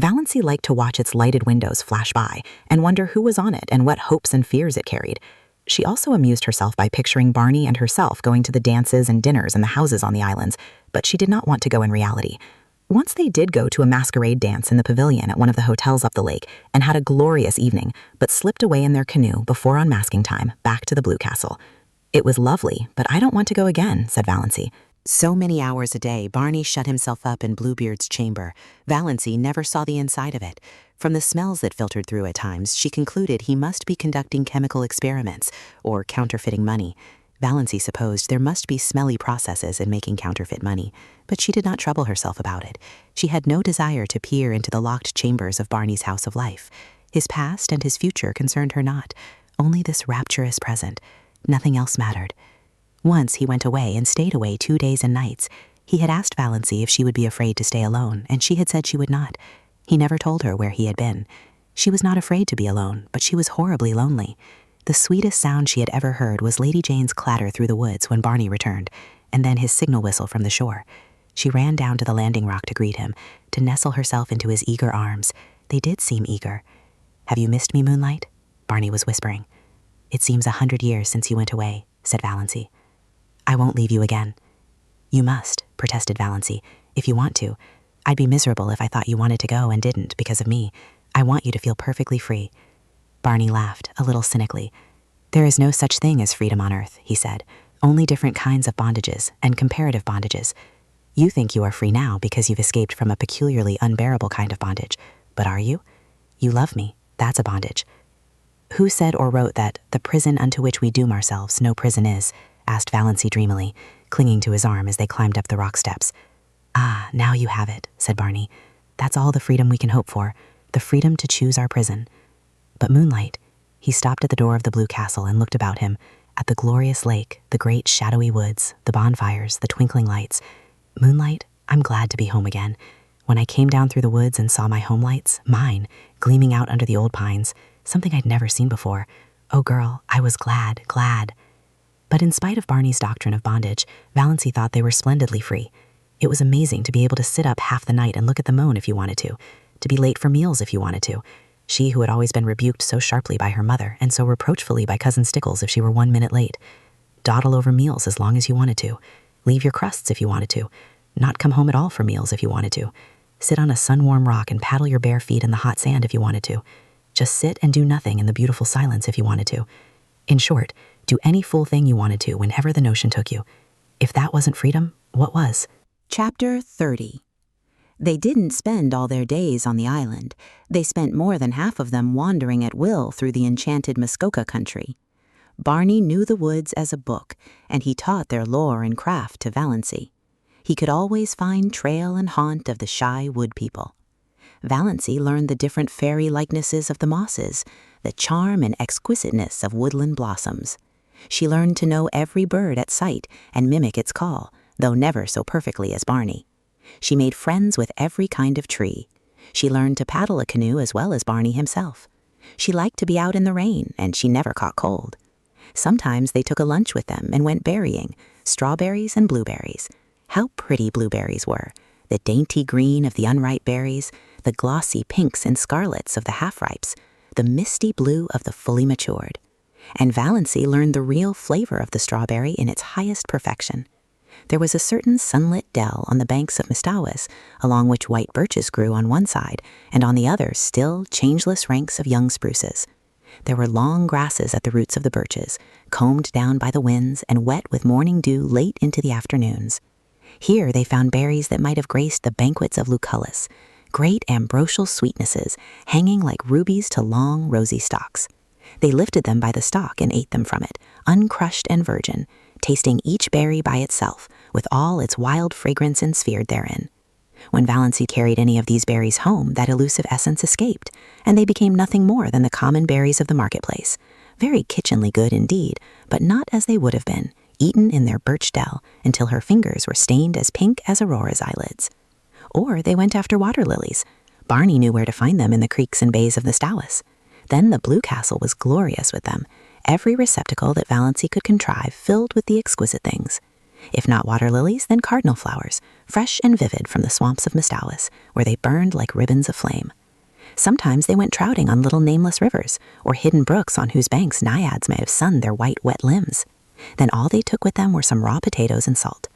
Speaker 2: Valancy liked to watch its lighted windows flash by and wonder who was on it and what hopes and fears it carried. She also amused herself by picturing Barney and herself going to the dances and dinners in the houses on the islands, but she did not want to go in reality. Once they did go to a masquerade dance in the pavilion at one of the hotels up the lake and had a glorious evening, but slipped away in their canoe before unmasking time back to the Blue Castle. It was lovely, but I don't want to go again, said Valancy.
Speaker 6: So many hours a day, Barney shut himself up in Bluebeard's chamber. Valancy never saw the inside of it. From the smells that filtered through at times, she concluded he must be conducting chemical experiments or counterfeiting money. Valancy supposed there must be smelly processes in making counterfeit money, but she did not trouble herself about it. She had no desire to peer into the locked chambers of Barney's house of life. His past and his future concerned her not, only this rapturous present. Nothing else mattered. Once he went away and stayed away 2 days and nights. He had asked Valancy if she would be afraid to stay alone, and she had said she would not. He never told her where he had been. She was not afraid to be alone, but she was horribly lonely. The sweetest sound she had ever heard was Lady Jane's clatter through the woods when Barney returned, and then his signal whistle from the shore. She ran down to the landing rock to greet him, to nestle herself into his eager arms. They did seem eager. "Have you missed me, Moonlight?" Barney was whispering. "It seems 100 years since you went away," said Valancy. "I won't leave you again." "You must," protested Valancy, "if you want to. I'd be miserable if I thought you wanted to go and didn't because of me. I want you to feel perfectly free." Barney laughed, a little cynically. "There is no such thing as freedom on Earth," he said. "Only different kinds of bondages, and comparative bondages. You think you are free now because you've escaped from a peculiarly unbearable kind of bondage. But are you? You love me. That's a bondage." "Who said or wrote that the prison unto which we doom ourselves no prison is?" asked Valancy dreamily, clinging to his arm as they climbed up the rock steps. "Ah, now you have it," said Barney. "That's all the freedom we can hope for, the freedom to choose our prison." But Moonlight, he stopped at the door of the Blue Castle and looked about him, at the glorious lake, the great shadowy woods, the bonfires, the twinkling lights. "Moonlight, I'm glad to be home again. When I came down through the woods and saw my home lights, mine, gleaming out under the old pines, something I'd never seen before. Oh, girl, I was glad, glad." But in spite of Barney's doctrine of bondage, Valancy thought they were splendidly free. It was amazing to be able to sit up half the night and look at the moon if you wanted to be late for meals if you wanted to. She who had always been rebuked so sharply by her mother and so reproachfully by Cousin Stickles if she were 1 minute late. Dawdle over meals as long as you wanted to. Leave your crusts if you wanted to. Not come home at all for meals if you wanted to. Sit on a sun-warm rock and paddle your bare feet in the hot sand if you wanted to. Just sit and do nothing in the beautiful silence if you wanted to. In short, do any fool thing you wanted to whenever the notion took you. If that wasn't freedom, what was?
Speaker 3: Chapter 30. They didn't spend all their days on the island. They spent more than half of them wandering at will through the enchanted Muskoka country. Barney knew the woods as a book, and he taught their lore and craft to Valancy. He could always find trail and haunt of the shy wood people. Valancy learned the different fairy likenesses of the mosses, the charm and exquisiteness of woodland blossoms. She learned to know every bird at sight and mimic its call, though never so perfectly as Barney. She made friends with every kind of tree. She learned to paddle a canoe as well as Barney himself. She liked to be out in the rain, and she never caught cold. Sometimes they took a lunch with them and went berrying, strawberries and blueberries. How pretty blueberries were, the dainty green of the unripe berries, the glossy pinks and scarlets of the half-ripes, the misty blue of the fully matured. And Valancy learned the real flavor of the strawberry in its highest perfection. There was a certain sunlit dell on the banks of Mistawas, along which white birches grew on one side, and on the other still changeless ranks of young spruces. There were long grasses at the roots of the birches, combed down by the winds and wet with morning dew late into the afternoons. Here they found berries that might have graced the banquets of Lucullus, great ambrosial sweetnesses hanging like rubies to long, rosy stalks. They lifted them by the stalk and ate them from it, uncrushed and virgin, tasting each berry by itself, with all its wild fragrance ensphered therein. When Valancy carried any of these berries home, that elusive essence escaped, and they became nothing more than the common berries of the marketplace, very kitchenly good indeed, but not as they would have been, eaten in their birch dell until her fingers were stained as pink as Aurora's eyelids.
Speaker 2: Or they went after water lilies. Barney knew where to find them in the creeks and bays of the Stowis. Then the Blue Castle was glorious with them, every receptacle that Valancy could contrive filled with the exquisite things. If not water lilies, then cardinal flowers, fresh and vivid from the swamps of Mistowis, where they burned like ribbons of flame. Sometimes they went trouting on little nameless rivers, or hidden brooks on whose banks naiads may have sunned their white, wet limbs. Then all they took with them were some raw potatoes and salt.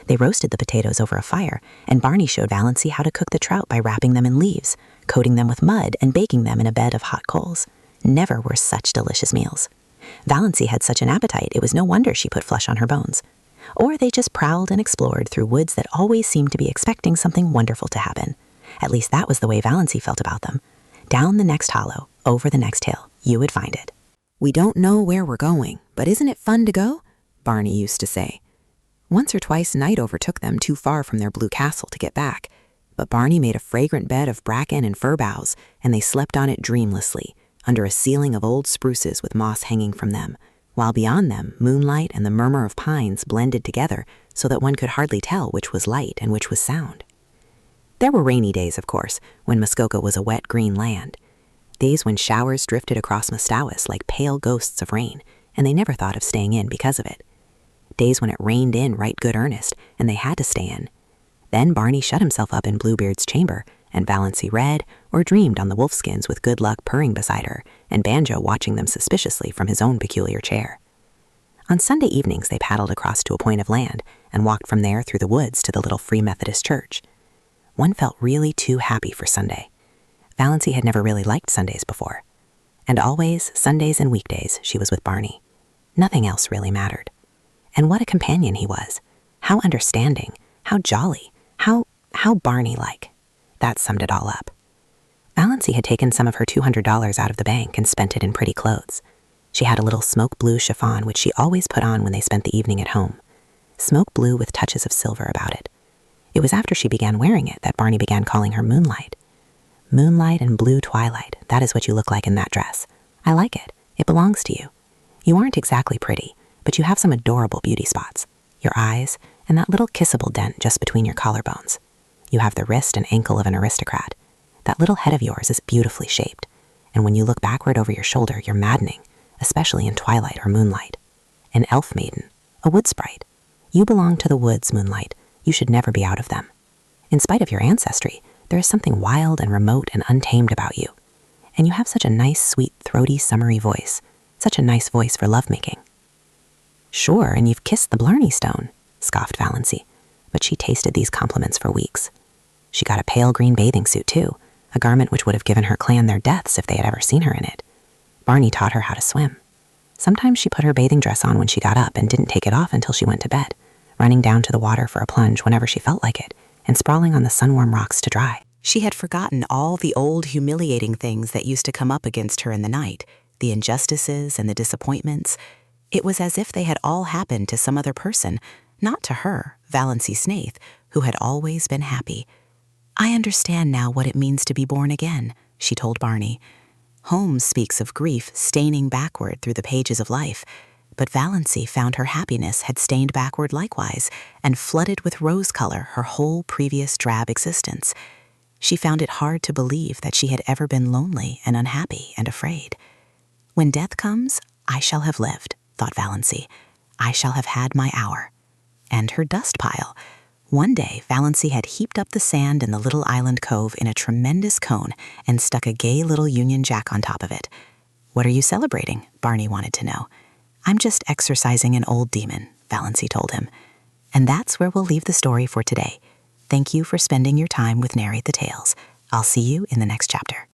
Speaker 2: They roasted the potatoes over a fire, and Barney showed Valancy how to cook the trout by wrapping them in leaves, coating them with mud, and baking them in a bed of hot coals. Never were such delicious meals. Valancy had such an appetite, it was no wonder she put flesh on her bones. Or they just prowled and explored through woods that always seemed to be expecting something wonderful to happen. At least that was the way Valancy felt about them. Down the next hollow, over the next hill, you would find it.
Speaker 7: "We don't know where we're going, but isn't it fun to go?" Barney used to say. Once or twice night overtook them too far from their blue castle to get back, but Barney made a fragrant bed of bracken and fir boughs, and they slept on it dreamlessly, under a ceiling of old spruces with moss hanging from them, while beyond them moonlight and the murmur of pines blended together so that one could hardly tell which was light and which was sound. There were rainy days, of course, when Muskoka was a wet green land. Days when showers drifted across Mistowis like pale ghosts of rain, and they never thought of staying in because of it. Days when it rained in right good earnest, and they had to stay in. Then Barney shut himself up in Bluebeard's chamber, and Valancy read or dreamed on the wolfskins with Good Luck purring beside her, and Banjo watching them suspiciously from his own peculiar chair. On Sunday evenings they paddled across to a point of land, and walked from there through the woods to the little Free Methodist church. One felt really too happy for Sunday. Valancy had never really liked Sundays before. And always, Sundays and weekdays, she was with Barney. Nothing else really mattered. And what a companion he was. How understanding, how jolly, how Barney-like. That summed it all up. Valancy had taken some of her $200 out of the bank and spent it in pretty clothes. She had a little smoke blue chiffon which she always put on when they spent the evening at home. Smoke blue with touches of silver about it. It was after she began wearing it that Barney began calling her Moonlight. Moonlight and blue twilight, that is what you look like in that dress. I like it. It belongs to you. You aren't exactly pretty, but you have some adorable beauty spots. Your eyes, and that little kissable dent just between your collarbones. You have the wrist and ankle of an aristocrat. That little head of yours is beautifully shaped, and when you look backward over your shoulder, you're maddening, especially in twilight or moonlight. An elf maiden, a wood sprite. You belong to the woods, Moonlight. You should never be out of them. In spite of your ancestry, there is something wild and remote and untamed about you. And you have such a nice, sweet, throaty, summery voice. Such a nice voice for lovemaking. Sure, and you've kissed the Blarney Stone, scoffed Valancy, but she tasted these compliments for weeks. She got a pale green bathing suit, too, a garment which would have given her clan their deaths if they had ever seen her in it. Barney taught her how to swim. Sometimes she put her bathing dress on when she got up and didn't take it off until she went to bed, running down to the water for a plunge whenever she felt like it, and sprawling on the sun-warm rocks to dry. She had forgotten all the old humiliating things that used to come up against her in the night, the injustices and the disappointments. It was as if they had all happened to some other person, not to her, Valancy Snaith, who had always been happy. I understand now what it means to be born again, she told Barney. Holmes speaks of grief staining backward through the pages of life, but Valancy found her happiness had stained backward likewise and flooded with rose color her whole previous drab existence. She found it hard to believe that she had ever been lonely and unhappy and afraid. When death comes, I shall have lived, thought Valancy. I shall have had my hour. And her dust pile. One day, Valancy had heaped up the sand in the little island cove in a tremendous cone and stuck a gay little Union Jack on top of it. What are you celebrating? Barney wanted to know. I'm just exorcising an old demon, Valancy told him. And that's where we'll leave the story for today. Thank you for spending your time with Narrate the Tales. I'll see you in the next chapter.